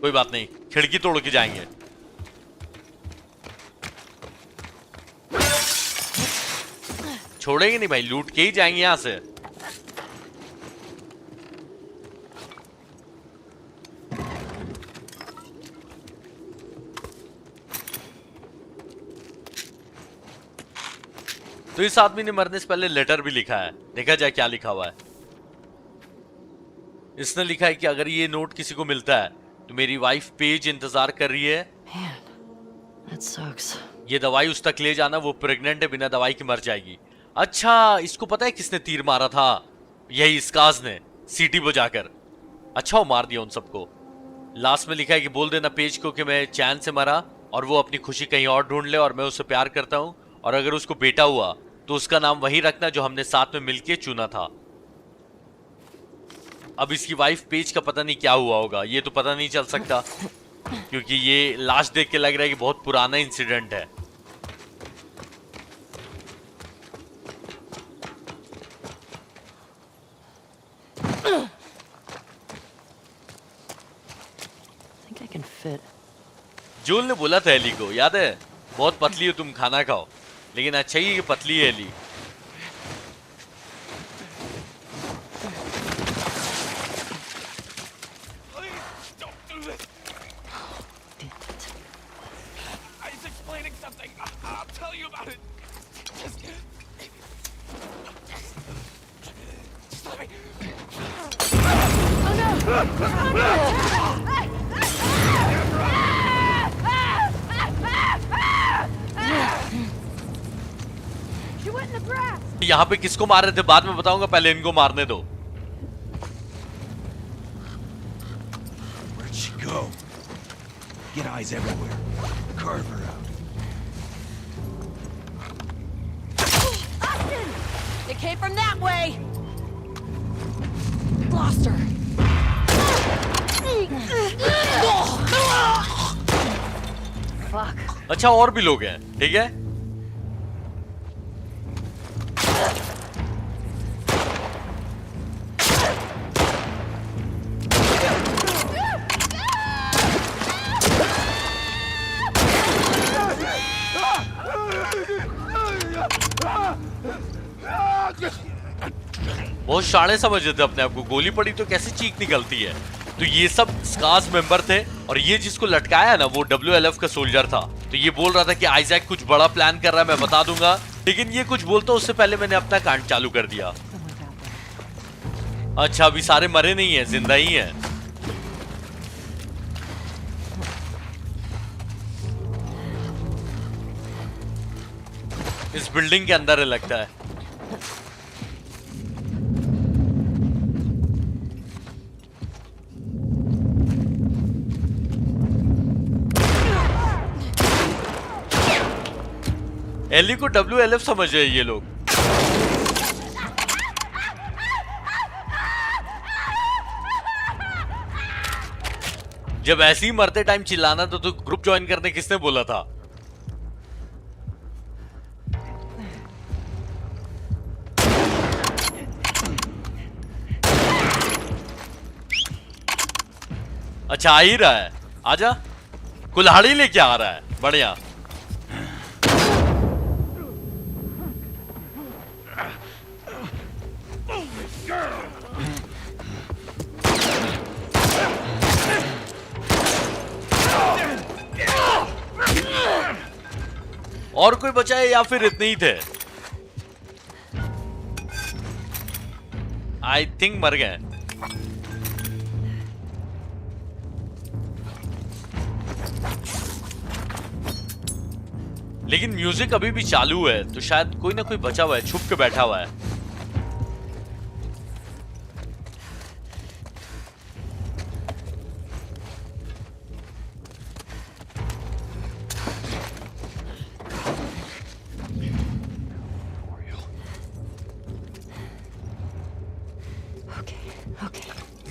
कोई बात नहीं, खिड़की तोड़ के जाएंगे। छोड़ेंगे नहीं भाई, लूट के ही जाएंगे यहां से। तो इस आदमी ने मरने से पहले लेटर भी लिखा है, देखा जाए क्या लिखा हुआ है। इसने लिखा है कि अगर ये नोट किसी को मिलता है तो मेरी वाइफ पेज इंतजार कर रही है। Man, that sucks. ये दवाई उस तक ले जाना, वो प्रेग्नेंट है, बिना दवाई के मर जाएगी। अच्छा, इसको पता है किसने तीर मारा था? यही स्कार्स ने, सीटी बजाकर। अच्छा, वो मार दिया उन सबको। लास्ट में लिखा है कि बोल देना पेज को कि मैं चैन से मरा और वो अपनी खुशी कहीं और ढूंढ ले, और मैं उससे प्यार करता हूं, और अगर उसको बेटा हुआ तो उसका नाम वही रखना जो हमने साथ में मिलके चुना था। अब इसकी वाइफ पेज का पता नहीं क्या हुआ होगा, ये तो पता नहीं चल सकता, क्योंकि ये लाश देख के लग रहा है कि बहुत पुराना इंसिडेंट है। I think I can fit. Joule ने बोला था एली को, याद है? बहुत पतली हो तुम, खाना खाओ। लेकिन अच्छा ही कि पतली है एली। यहाँ पे किसको मार रहे थे बाद में बताऊंगा, पहले इनको मारने दो। Where'd she go? Get eyes everywhere. Carve her out. It came from that way. Lost her. Fuck. अच्छा और भी लोग हैं, ठीक है। बहुत शाणे समझ रहे थे अपने आप को, गोली पड़ी तो कैसे चीख निकलती है। तो ये सब स्कार्स मेंबर थे और ये जिसको लटकाया ना वो WLF का सोल्जर था। तो ये बोल रहा था कि आइजैक कुछ बड़ा प्लान कर रहा है, मैं बता दूंगा, लेकिन ये कुछ बोलता उससे पहले मैंने अपना कांड चालू कर दिया। अच्छा अभी सारे मरे नहीं है, जिंदा ही है। इस बिल्डिंग के अंदर है लगता है। एली को WLF समझ रहे ये लोग। जब ऐसे ही मरते टाइम चिल्लाना तो ग्रुप ज्वाइन करने किसने बोला था? अच्छा आ ही रहा है, आजा। कुल्हाड़ी लेके आ रहा है, बढ़िया। और कोई बचा है या फिर इतने ही थे? आई थिंक मर गए। लेकिन म्यूजिक अभी भी चालू है, तो शायद कोई ना कोई बचा हुआ है, छुप के बैठा हुआ है।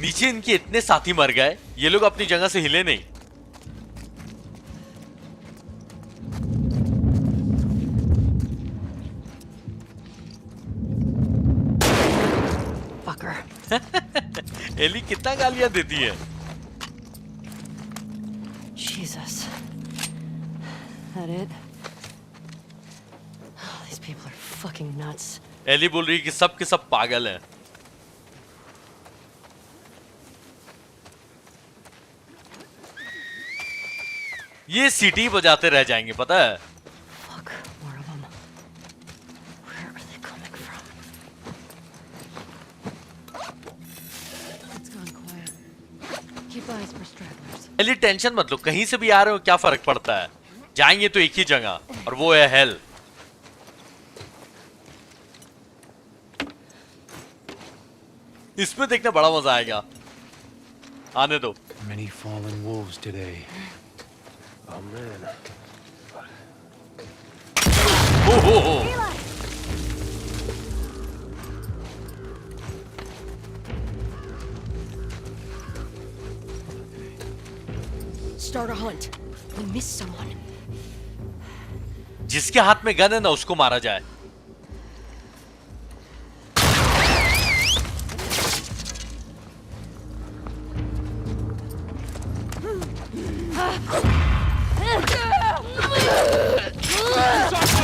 नीचे इनके इतने साथी मर गए, ये लोग अपनी जगह से हिले नहीं। एली कितना गालियां देती है। Jesus. That it? Oh, these people are fucking nuts. Ellie बोल रही है कि सब के सब पागल हैं। ये सीटी बजाते रह जाएंगे, पता है। Fuck, more of them. Where are they coming from? It's gone quiet. Keep eyes for stragglers. Ellie tension मत लो, कहीं से भी आ रहे हो क्या फर्क पड़ता है, जाएंगे तो एक ही जगह और वो है हेल। इसमें देखना बड़ा मजा आएगा, आने दो। Many fallen wolves today. Oh man. ओहो। Start a hunt. We missed someone. जिसके हाथ में गन है ना उसको मारा जाए।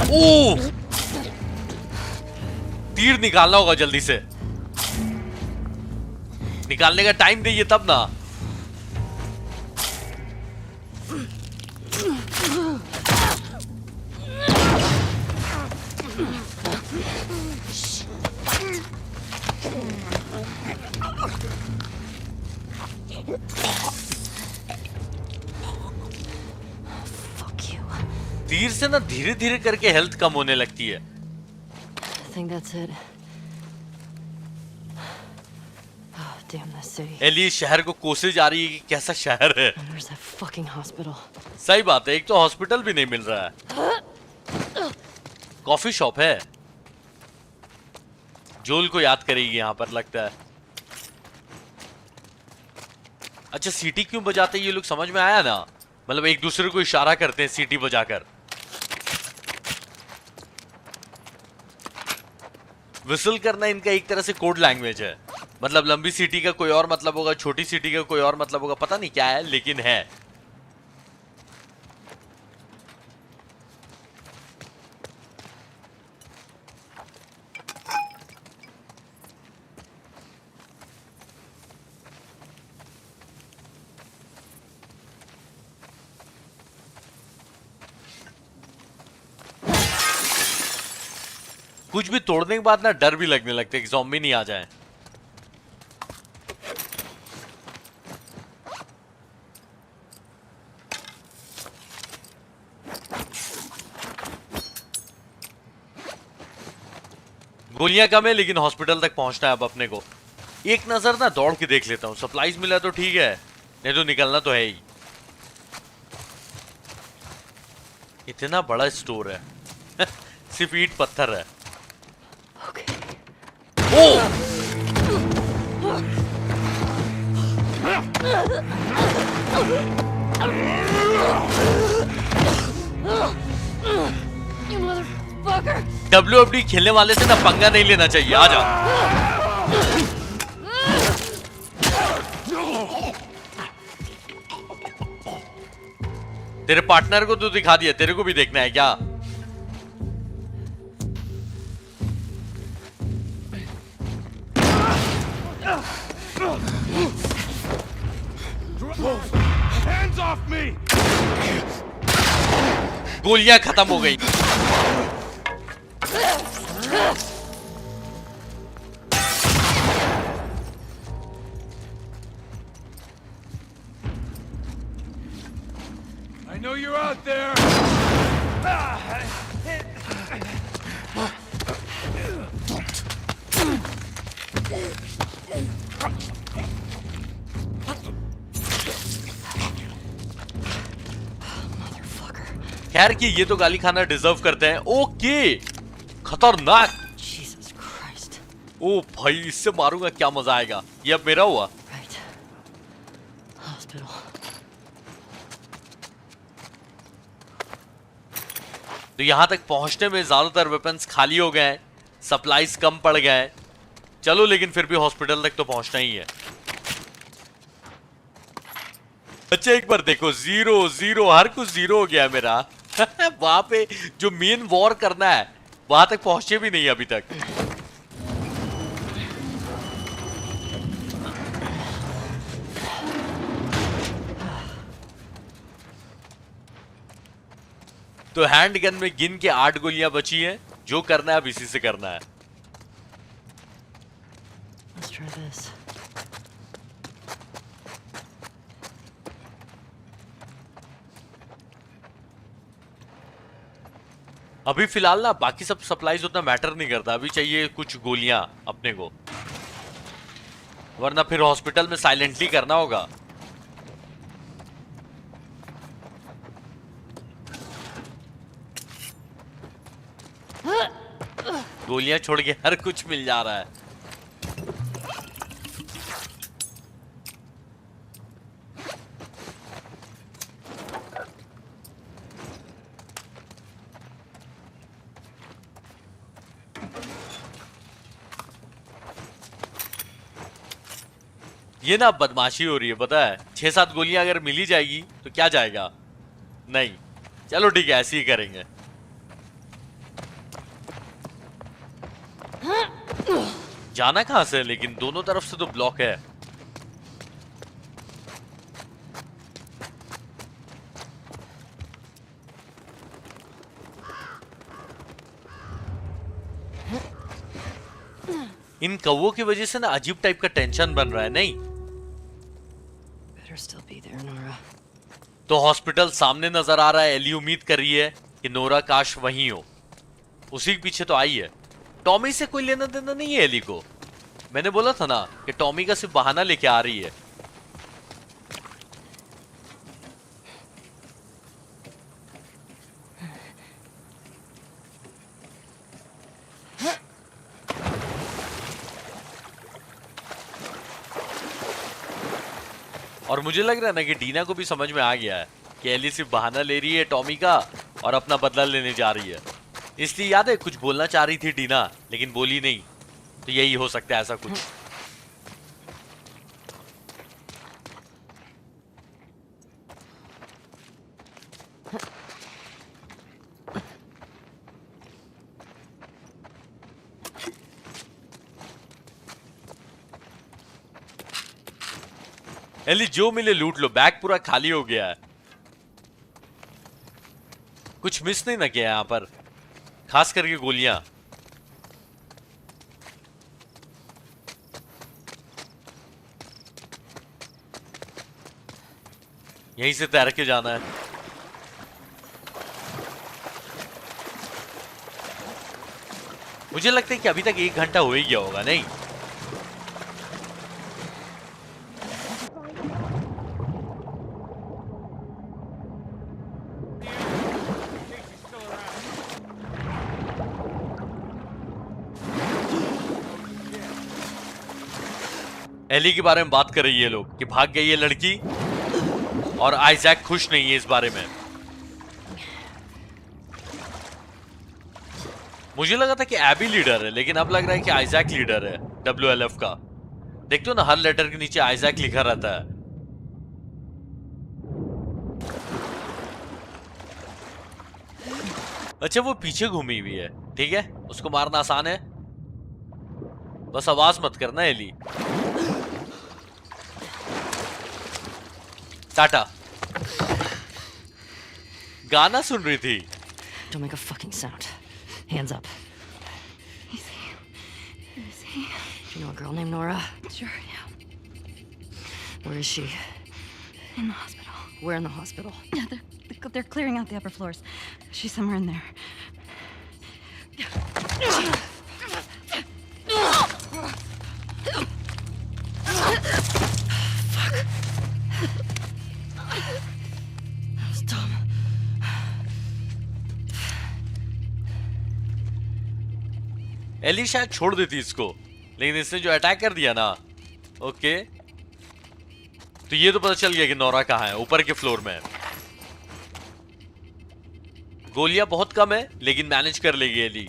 ओ! तीर निकालना होगा जल्दी से, निकालने का टाइम दीजिए तब ना। Fuck you. तीर से ना धीरे धीरे करके हेल्थ कम होने लगती है। I think that's it. Oh, damn this city. Ellie शहर को कोसे जा रही है कि कैसा शहर है। And where's that fucking hospital? सही बात है, एक तो हॉस्पिटल भी नहीं मिल रहा है। कॉफी शॉप है। जोल को याद करेगी यहाँ पर लगता है। अच्छा सीटी क्यों बजाते हैं ये लोग समझ में आया ना, मतलब एक दूसरे को इशारा करते हैं सीटी बजाकर। विसल करना इनका एक तरह से कोड लैंग्वेज है, मतलब लंबी सीटी का कोई और मतलब होगा, छोटी सीटी का कोई और मतलब होगा, पता नहीं क्या है लेकिन है। कुछ भी तोड़ने के बाद ना डर भी लगने लगता है कि ज़ॉम्बी नहीं आ जाए। गोलियां कम है लेकिन हॉस्पिटल तक पहुंचना है अब अपने को। एक नजर ना दौड़ के देख लेता हूं, सप्लाईज मिला तो ठीक है, नहीं तो निकलना तो है ही। इतना बड़ा स्टोर है सिर्फ ईंट पत्थर है। Okay. O You motherfucker! WWD खेलने वाले से ना पंगा नहीं लेना चाहिए। आ जा। तेरे पार्टनर को तो दिखा दिया, तेरे को भी देखना है क्या? Hands off me! गोलियां खत्म हो गई। I know you're out there! खैर कि ये तो गाली खाना डिजर्व करते हैं। ओके खतरनाक। Jesus Christ. ओ भाई इससे मारूंगा क्या मजा आएगा। ये अब मेरा हुआ। Right. Hospital. तो यहां तक पहुंचने में ज्यादातर वेपन्स खाली हो गए हैं, सप्लाईज कम पड़ गए हैं। चलो लेकिन फिर भी हॉस्पिटल तक तो पहुंचना ही है। अच्छा एक बार देखो, 0-0 हर कुछ 0 हो गया मेरा वहां पे जो मेन वॉर करना है वहां तक पहुंचे भी नहीं अभी तक। तो हैंड गन में गिन के 8 गोलियां बची हैं। जो करना है अब इसी से करना है। Let's try this. अभी फिलहाल ना बाकी सब सप्लाईज उतना मैटर नहीं करता, अभी चाहिए कुछ गोलियां अपने को, वरना फिर हॉस्पिटल में साइलेंटली करना होगा। गोलियां छोड़ के हर कुछ मिल जा रहा है। ये ना बदमाशी हो रही है पता है। 6-7 गोलियां अगर मिली जाएगी तो क्या जाएगा, नहीं चलो ठीक है ऐसे ही करेंगे। जाना कहां से, लेकिन दोनों तरफ से तो ब्लॉक है। इन कौवों की वजह से ना अजीब टाइप का टेंशन बन रहा है। नहीं better still be there, Nora. तो हॉस्पिटल सामने नजर आ रहा है। एली उम्मीद कर रही है कि नोरा काश वहीं हो। उसी के पीछे तो आई है। टॉमी से कोई लेना देना नहीं है एली को। मैंने बोला था ना कि टॉमी का सिर्फ बहाना लेके आ रही है। और मुझे लग रहा है ना कि डीना को भी समझ में आ गया है कि एली सिर्फ बहाना ले रही है टॉमी का और अपना बदला लेने जा रही है। इसलिए याद है कुछ बोलना चाह रही थी डीना, लेकिन बोली नहीं। तो यही हो सकता है ऐसा कुछ। एली जो मिले लूट लो। बैग पूरा खाली हो गया है। कुछ मिस नहीं ना किया यहां पर, खास करके गोलियां। यहीं से तैर के जाना है। मुझे लगता है कि अभी तक 1 घंटा हो ही गया होगा, नहीं? एली के बारे में बात कर रही है लोग कि भाग गई है लड़की, और आइजैक खुश नहीं है इस बारे में। मुझे लगा था कि एबी लीडर है, लेकिन अब लग रहा है कि आइजैक लीडर है WLF का। देखते हो ना, हर लेटर के नीचे आइजैक लिखा रहता है। अच्छा, वो पीछे घूमी हुई है, ठीक है, उसको मारना आसान है। बस आवाज मत करना एली। टाटा। गाना सुन रही थी। Don't make a fucking sound. Hands up. Easy. Easy. You know a girl named Nora? Sure, yeah. Where is she? In the hospital. Where in the hospital? Yeah, they're clearing out the upper floors. She's somewhere in there. That was dumb. Ellie शायद छोड़ देती इसको, लेकिन इसने जो अटैक कर दिया ना, ओके। तो ये तो पता चल गया कि नोरा कहाँ है, ऊपर के फ्लोर में। गोलियां बहुत कम है, लेकिन मैनेज कर लेगी एली।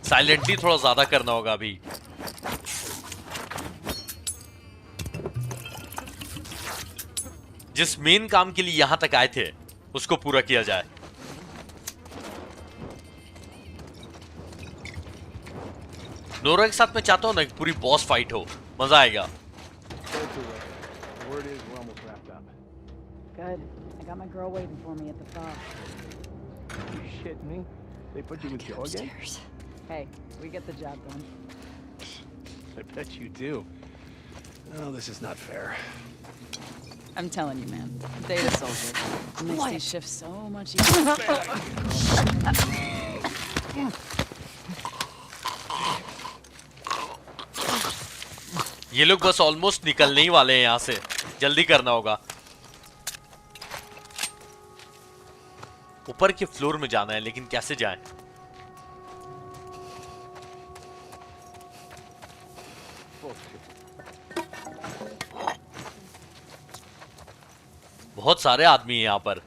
साइलेंटली थोड़ा ज्यादा करना होगा अभी। जिस मेन काम के लिए यहां तक आए थे उसको पूरा किया जाए। नोरा के साथ मैं चाहता हूं ना कि पूरी बॉस फाइट हो, मजा आएगा। Word is we're almost wrapped up. Good. I got my girl waiting for me at the front. You shitting me? They put you with Get Joe again? upstairs. Hey, we get the job done. I bet you do. Oh, this is not fair. I'm telling you, man. Data soldier. It makes these shifts so much easier. ये लोग बस ऑलमोस्ट निकलने ही वाले हैं यहां से, जल्दी करना होगा। ऊपर के फ्लोर में जाना है, लेकिन कैसे जाएं? बहुत सारे आदमी हैं यहां पर।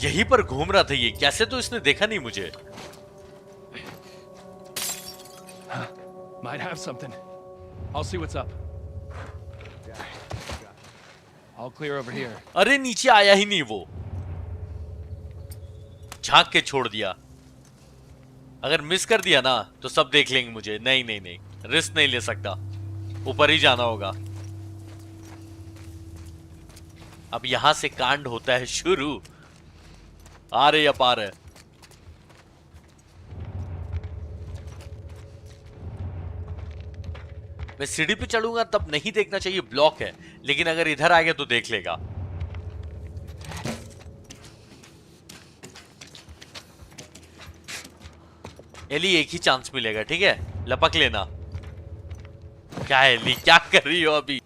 यहीं पर घूम रहा था ये, कैसे तो इसने देखा नहीं मुझे। Might have something. I'll see what's up. I'll clear over here. अरे नीचे आया ही नहीं वो, झांक के छोड़ दिया। अगर मिस कर दिया ना तो सब देख लेंगे मुझे। नहीं नहीं नहीं, रिस्क नहीं ले सकता, ऊपर ही जाना होगा। अब यहां से कांड होता है शुरू। आ रहे या पार है। मैं सीढ़ी पे चढ़ूंगा तब नहीं देखना चाहिए, ब्लॉक है, लेकिन अगर इधर आ गया तो देख लेगा। एली एक ही चांस मिलेगा, ठीक है, लपक लेना। क्या है एली, क्या कर रही हो अभी?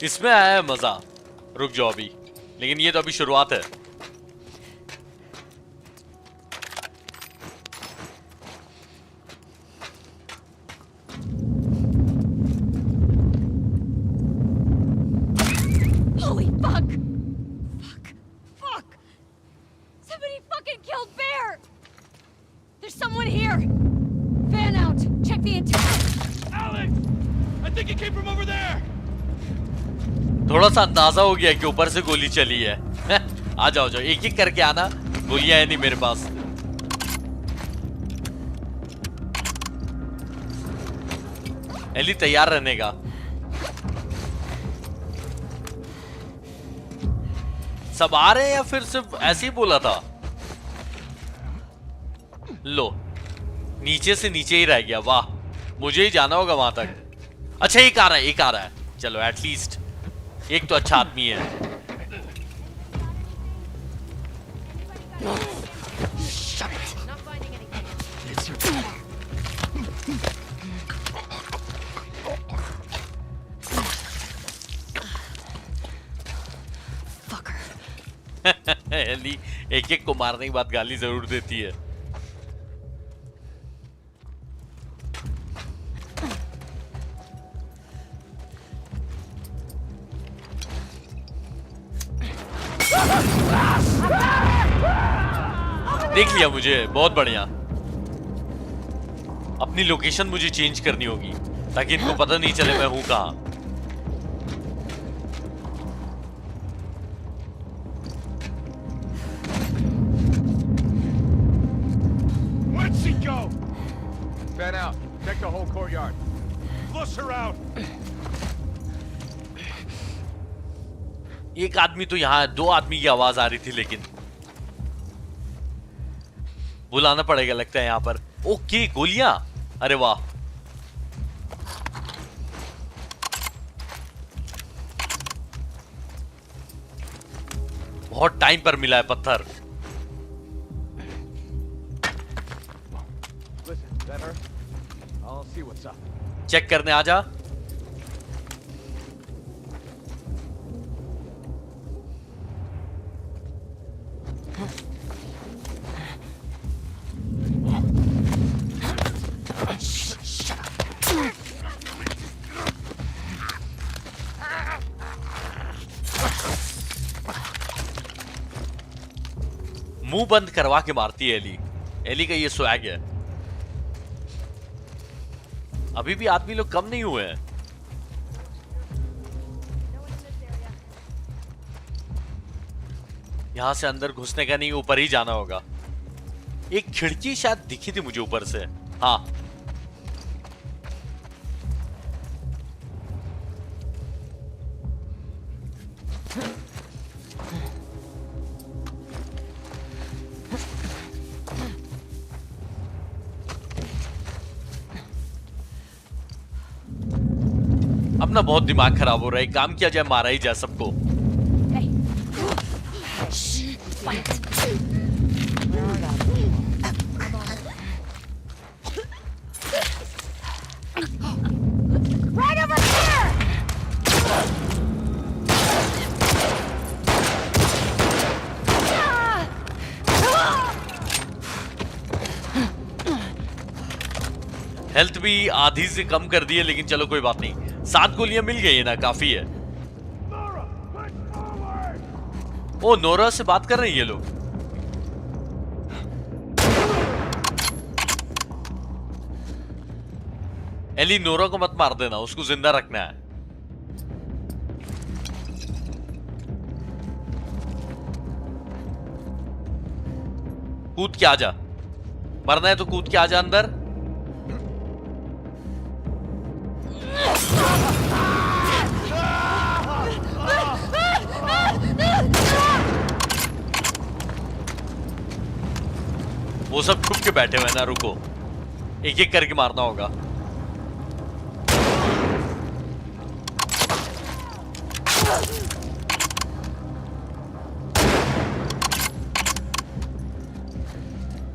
इसमें आया है मजा, रुक जाओ अभी, लेकिन ये तो अभी शुरुआत है। Holy fuck! Fuck! Somebody fucking killed Bear! There's someone here! Fan out! Check the interior! Alex! I think it came from over there! थोड़ा सा अंदाजा हो गया कि ऊपर से गोली चली है। आ जाओ जाओ, एक एक करके आना, गोलियां है नहीं मेरे पास। एली तैयार रहने का। सब आ रहे हैं या फिर सिर्फ ऐसे ही बोला था? लो, नीचे से नीचे ही रह गया, वाह, मुझे ही जाना होगा वहां तक। अच्छा एक आ रहा है, एक आ रहा है, चलो एटलीस्ट एक तो अच्छा आदमी है। एली एक एक को मारने के बाद गाली जरूर देती है। देख लिया मुझे, बहुत बढ़िया। अपनी लोकेशन मुझे चेंज करनी होगी ताकि इनको पता नहीं चले मैं हूं कहां। Where'd she go? Fan out. Check the whole courtyard. Flush her out. एक आदमी तो यहाँ है, दो आदमी की आवाज आ रही थी, लेकिन बुलाना पड़ेगा लगता है यहाँ पर। ओके गोलियां, अरे वाह। बहुत टाइम पर मिला है पत्थर। Listen, is that her? I'll see what's up. Check करने आजा। मुंह बंद करवा के मारती है एली। एली का ये स्वैग है। अभी भी आदमी लोग कम नहीं हुए हैं। यहां से अंदर घुसने का नहीं, ऊपर ही जाना होगा। एक खिड़की शायद दिखी थी मुझे ऊपर से, हाँ। अपना बहुत दिमाग खराब हो रहा है, काम किया जाए, मारा ही जाए सबको। Hey! Fight! Right over here! Health भी आधी से कम कर दी है, लेकिन चलो कोई बात नहीं। 7 गोलियां मिल गई है ना, काफी है। ओ नोरा से बात कर रहे हैं ये लोग। एली नोरा को मत मार देना, उसको जिंदा रखना है। कूद के आ जा, मरना है तो कूद के आ जा अंदर। वो सब छुप के बैठे हुए ना, रुको, एक एक करके मारना होगा।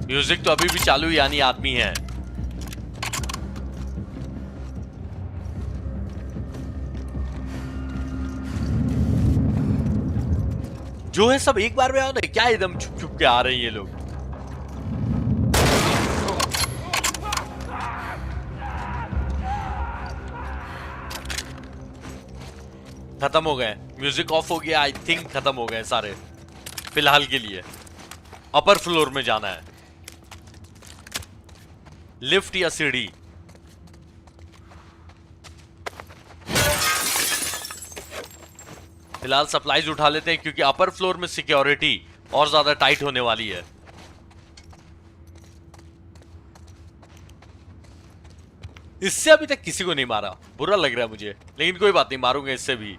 म्यूजिक तो अभी भी चालू, यानी आदमी है। जो है सब एक बार में आओ ना, क्या एकदम छुप छुप के आ रहे हैं ये लोग। खत्म हो गए, म्यूजिक ऑफ हो गया, आई थिंक खत्म हो गए सारे फिलहाल के लिए। अपर फ्लोर में जाना है, लिफ्ट या सीढ़ी। फिलहाल सप्लाईज उठा लेते हैं क्योंकि अपर फ्लोर में सिक्योरिटी और ज्यादा टाइट होने वाली है। इससे अभी तक किसी को नहीं मारा, बुरा लग रहा है मुझे, लेकिन कोई बात नहीं, मारूंगा इससे भी।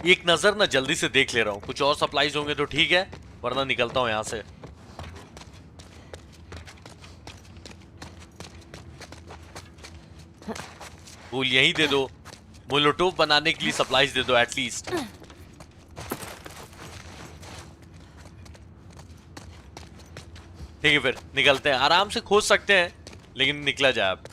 एक नजर ना जल्दी से देख ले रहा हूं, कुछ और सप्लाईज होंगे तो ठीक है, वरना निकलता हूं यहां से। फूल यही दे दो, मोलोटोव बनाने के लिए सप्लाईज दे दो एटलीस्ट। ठीक है, फिर निकलते हैं, आराम से खोज सकते हैं, लेकिन निकला जाए अब।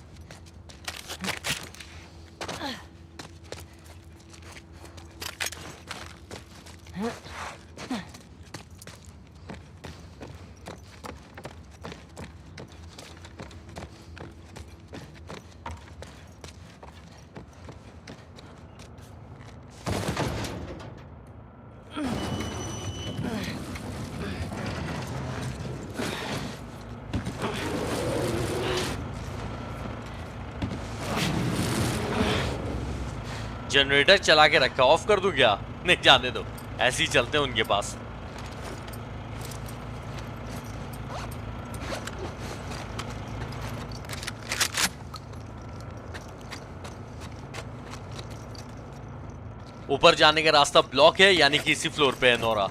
जनरेटर चला के रखा, ऑफ कर दूं क्या? नहीं, जाने दो, ऐसे ही चलते हैं उनके पास। ऊपर जाने का रास्ता ब्लॉक है, यानी कि इसी फ्लोर पे है नोरा।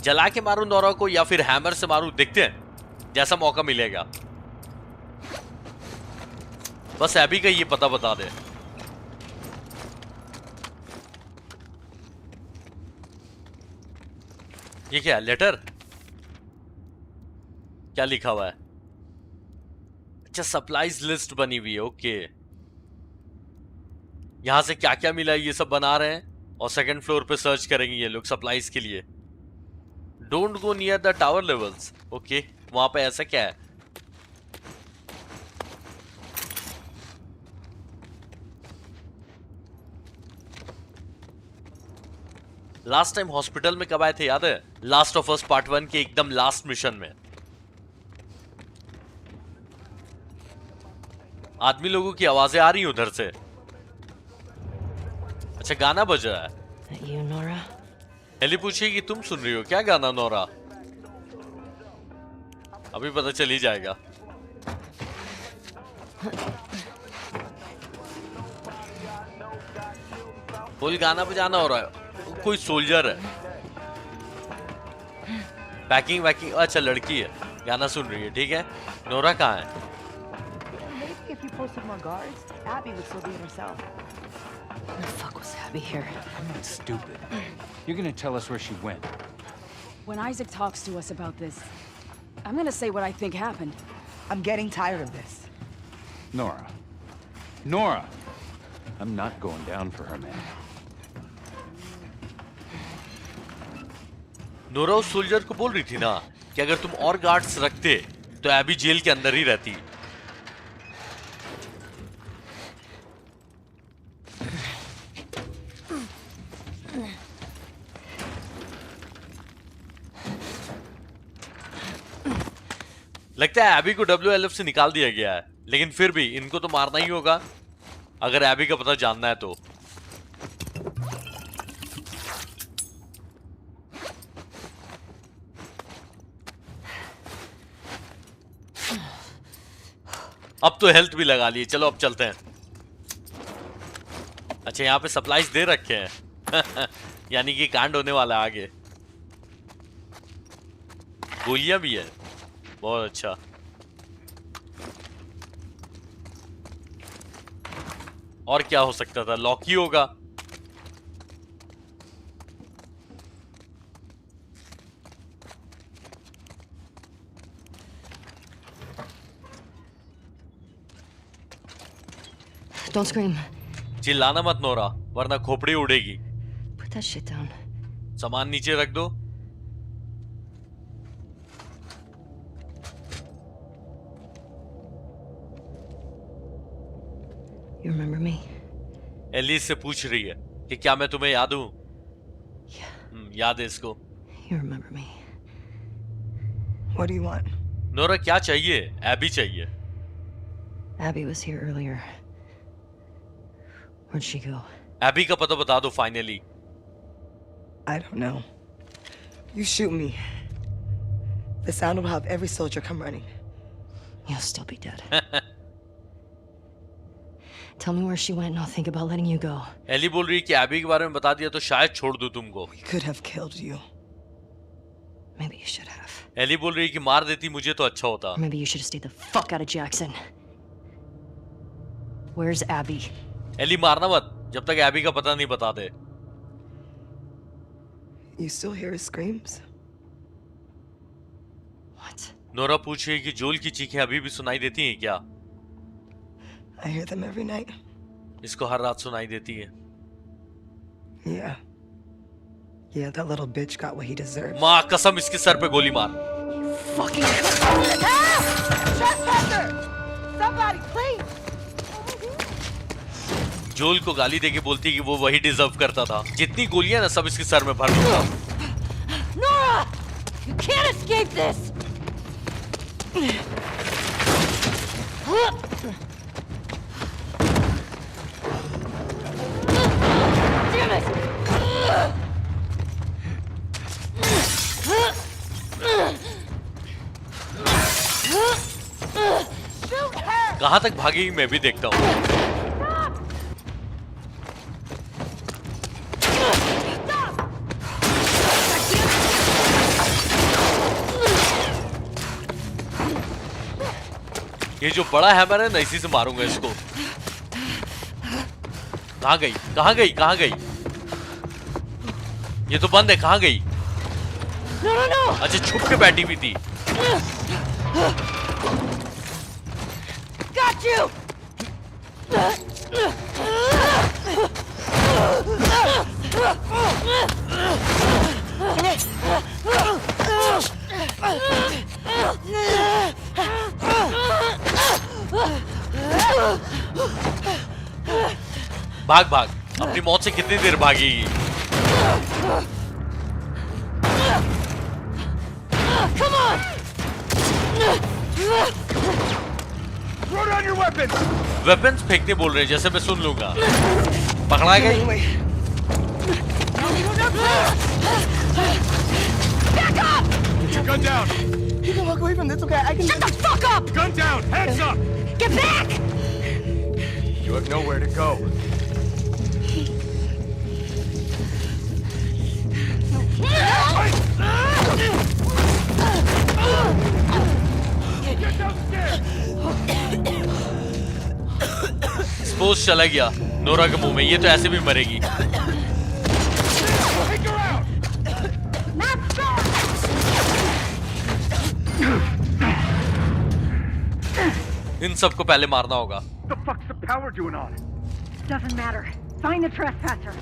जला के मारूं नोरा को या फिर हैमर से मारूं, देखते हैं जैसा मौका मिलेगा। बस एबी का ये पता बता दे। ये क्या है, लेटर? क्या लिखा हुआ है? अच्छा, सप्लाईज लिस्ट बनी हुई है, ओके। यहां से क्या क्या मिला ये सब बना रहे हैं, और सेकंड फ्लोर पे सर्च करेंगे ये लोग सप्लाईज के लिए। Don't go near the tower levels, okay. वहां पे ऐसा क्या है? लास्ट टाइम हॉस्पिटल में कब आए थे याद है? लास्ट ऑफ अस पार्ट 1 के एकदम लास्ट मिशन में। आदमी लोगों की आवाजें आ रही हैं उधर से। अच्छा, गाना बज रहा है। You, Nora? एली पूछी कि तुम सुन रही हो क्या गाना नोरा? अभी पता चल ही जाएगा। फुल गाना बजाना हो रहा है, कोई सोल्जर है। पैकिंग वैकिंग, अच्छा लड़की है, गाना सुन रही है, ठीक है। नोरा कहाँ है? Maybe if you posted more guards, Abby would still be in herself. When the fuck was Abby here? I'm not stupid. You're gonna tell us where she went. When Isaac talks to us about this, I'm gonna say what I think happened. I'm getting tired of this. Nora. Nora! I'm not going down for her, man. Nora उस सोल्जर को बोल रही थी ना कि अगर तुम और गार्ड्स रखते तो एबी जेल के अंदर ही रहती। लगता है एबी को WLF से निकाल दिया गया है। लेकिन फिर भी इनको तो मारना ही होगा अगर एबी का पता जानना है तो। अब तो हेल्थ भी लगा लिए, चलो अब चलते हैं। अच्छा यहाँ पे सप्लाईज दे रखे हैं यानी कि कांड होने वाला है आगे। गोलियां भी है, बहुत अच्छा। और क्या हो सकता था, लॉक ही होगा। Don't scream. चिल्लाना मत नोरा, वरना खोपड़ी उड़ेगी। Put that shit down. सामान नीचे रख दो। You remember me? एलिस से पूछ रही है कि क्या मैं तुम्हें याद हूं? Yeah, याद है इसको। you remember me. What do you want? Nora क्या चाहिए? एबी चाहिए। Abby was here earlier. Where'd she go? Abby का पता बता दो finally. I don't know. You shoot me. The sound will have every soldier come running. You'll still be dead. Tell me where she went and I'll think about letting you go. Ellie बोल रही है कि एबी के बारे में बता दिया तो शायद छोड़ दूं तुमको। We could have killed you. Maybe you should have. Ellie बोल रही है कि मार देती मुझे तो अच्छा होता। Or maybe you should have stayed the fuck out of Jackson. Where's Abby? Ellie मारना मत जब तक एबी का पता नहीं बता दे। You still hear his screams? What? Nora पूछ रही है कि जोल की चीखें अभी भी सुनाई देती हैं क्या? I hear them every night. इसको हर रात सुनाई देती है। Yeah. Yeah, that little bitch got what he deserved. माँ कसम इसके सर पे गोली मार। Fucking Trespasser! Somebody, please! जोल को गाली देके बोलती है कि वो वही डिजर्व करता था। जितनी गोलियां ना सब इसके सर में भर दूंगा। Nora! You can't escape this! Damn it! कहां तक भागेगी मैं भी देखता हूँ। ये जो बड़ा हैमर है ना इसी से मारूंगा इसको। कहां गई कहां गई कहां गई? ये तो बंद है, कहां गई? अच्छा छुप के बैठी हुई थी। Got you! भाग भाग, अपनी मौत से कितनी देर भागेगी? Come on! Throw down your weapons! Weapons फेंकने बोल रहे हैं, जैसे मैं सुन लूंगा। पकड़ा गई? Back up! Get your gun down! You can walk away from this, okay? I can. Shut the fuck up! Gun down! Hands up! Get back! You have nowhere to go. Get downstairs! Sports चला गया नोरा के मुंह में, ये तो ऐसे भी मरेगी। Take her out! इन सबको पहले मारना होगा। What the fuck's the power doing on? Doesn't matter. Find the trespasser.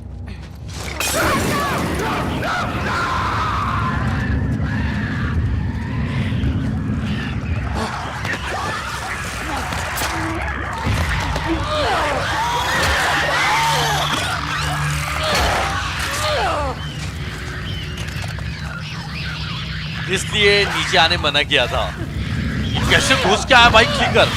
इसलिए नीचे आने मना किया था। कैसे घुस के आया भाई क्लिकर?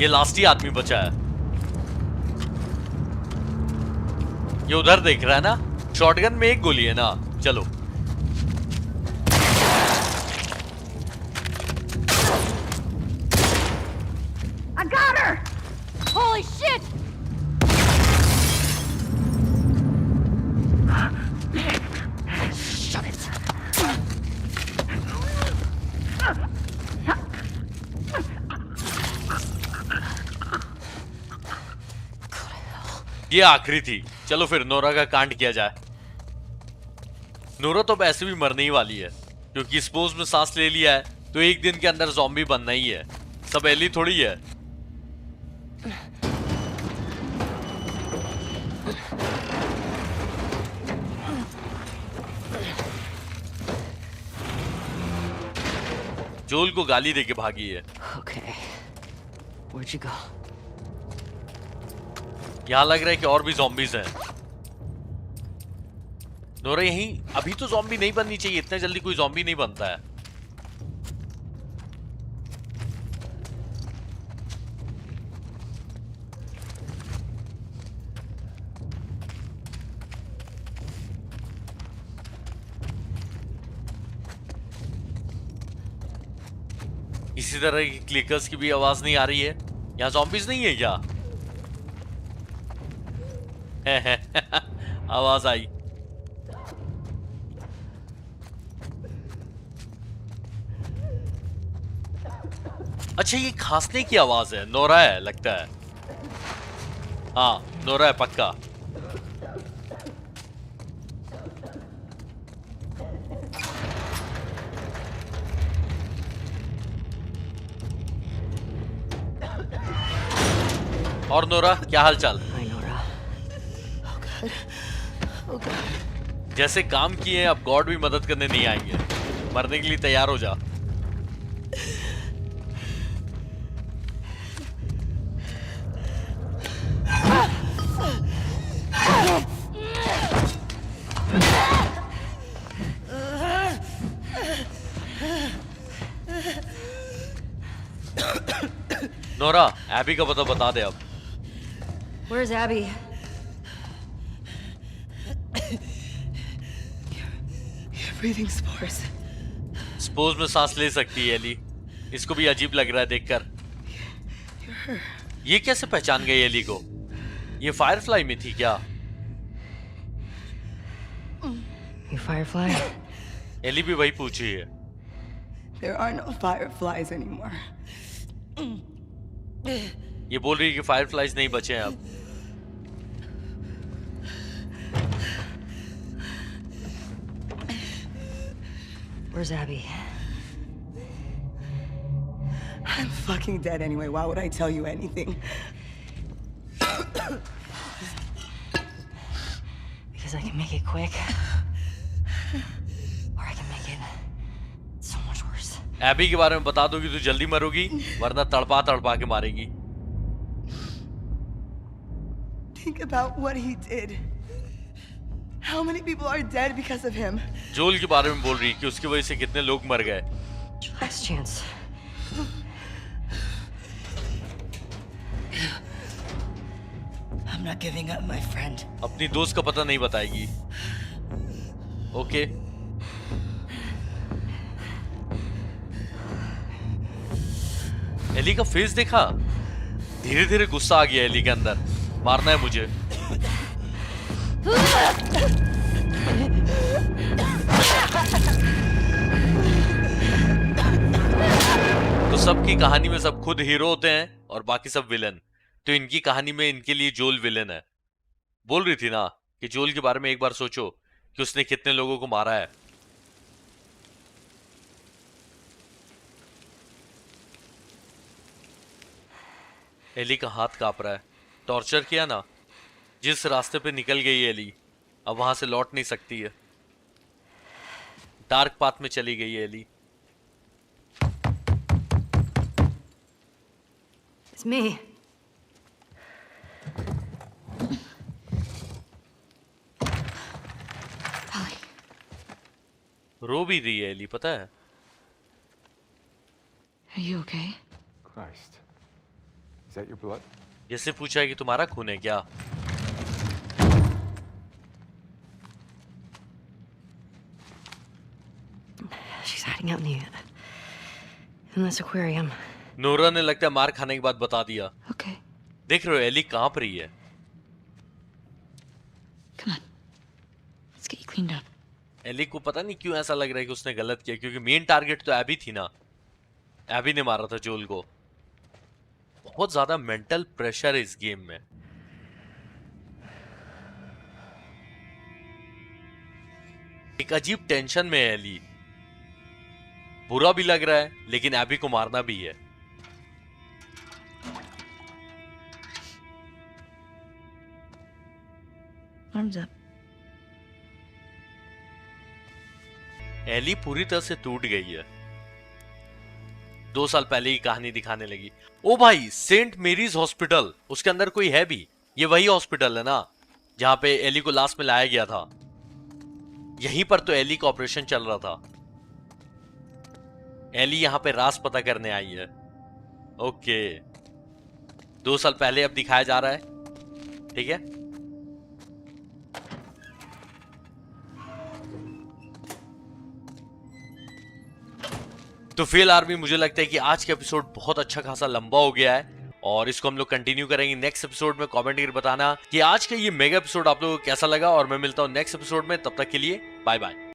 ये लास्ट ही आदमी बचा है। ये उधर देख रहा है ना, शॉटगन में एक गोली है ना। चलो I got her! Holy shit! Shut it. ये आखिरी थी। चलो फिर नोरा का कांड किया जाए। नोरा तो वैसे भी मरने ही वाली है, क्योंकि स्पोज में सांस ले लिया है तो एक दिन के अंदर ज़ॉम्बी बनना ही है। सब एली थोड़ी है। जोल को गाली देके भागी है। Okay. Where'd you go? यहां लग रहा है कि और भी ज़ॉम्बीज हैं। नोरा यहीं, अभी तो ज़ॉम्बी नहीं बननी चाहिए, इतने जल्दी कोई ज़ॉम्बी नहीं बनता है। इसी तरह की क्लिकर्स की भी आवाज नहीं आ रही है। यहाँ ज़ॉम्बीज नहीं है क्या? आवाज आई। अच्छा ये खांसने की आवाज है, नोरा है लगता है। हाँ नोरा है पक्का। और नोरा क्या हाल चाल? Hi, Nora. जैसे काम किए हैं अब गॉड भी मदद करने नहीं आएंगे। मरने के लिए तैयार हो जा। नोरा एबी का पता बता दे अब। Where's Abby? You're breathing spores. Suppose में सांस ले सकती है एली। इसको भी अजीब लग रहा है देखकर। ये कैसे पहचान गई एली को? ये फायरफ्लाई में थी क्या? You Firefly? एली भी वही पूछ रही है। There are no fireflies anymore. ये बोल रही है कि फायरफ्लाइज नहीं बचे हैं अब। Where's Abby? I'm fucking dead anyway. Why would I tell you anything? Because I can make it quick. Or I can make it so much worse. Abby के बारे में बता दोगी तो जल्दी मरोगी, वरना तड़पा तड़पा के मारेगी। Think about what he did. How many people are dead because of him? जोल के बारे में बोल रही कि उसकी वजह से कितने लोग मर गए। Last chance. I'm not giving up, my friend. अपनी दोस्त का पता नहीं बताएगी। ओके। एली का फेस देखा? धीरे धीरे गुस्सा आ गया एली के अंदर। मारना है मुझे। तो सबकी कहानी में सब खुद हीरो होते हैं और बाकी सब विलन। तो इनकी कहानी में इनके लिए जोल विलन है। बोल रही थी ना कि जोल के बारे में एक बार सोचो कि उसने कितने लोगों को मारा है। एली का हाथ कांप रहा है। टॉर्चर किया ना, जिस रास्ते पे निकल गई एली अब वहां से लौट नहीं सकती है। डार्क पाथ में चली गई है एली। It's me. रो भी रही है एली, पता है? Are you okay? Christ. Is that your blood? जैसे पूछा है कि तुम्हारा खून है क्या? She's hiding out in this aquarium. Nora ने लगता है मार खाने के बाद बता दिया। Okay, देख रहे हो एली कांप रही है। Come on. Let's get you cleaned up. Ellie को पता नहीं क्यों ऐसा लग रहा है कि उसने गलत किया, क्योंकि मेन टारगेट तो एबी थी ना। एबी ने मारा था जोल को। बहुत ज्यादा मेंटल प्रेशर है इस गेम में। एक अजीब टेंशन में है एली। बुरा भी लग रहा है, लेकिन एबी को मारना भी है। Arms up. एली पूरी तरह से टूट गई है। 2 साल पहले की कहानी दिखाने लगी। ओ भाई, सेंट मेरीज हॉस्पिटल, उसके अंदर कोई है भी। ये वही हॉस्पिटल है ना जहां पे एली को लास्ट में लाया गया था। यहीं पर तो एली का ऑपरेशन चल रहा था। एली यहां पे राज पता करने आई है। ओके, 2 साल पहले अब दिखाया जा रहा है। ठीक है, तो फेल आर्मी, मुझे लगता है कि आज का एपिसोड बहुत अच्छा खासा लंबा हो गया है और इसको हम लोग कंटिन्यू करेंगे नेक्स्ट एपिसोड में। कमेंट करके बताना कि आज का ये मेगा एपिसोड आप लोगों को कैसा लगा और मैं मिलता हूं नेक्स्ट एपिसोड में। तब तक के लिए बाय बाय।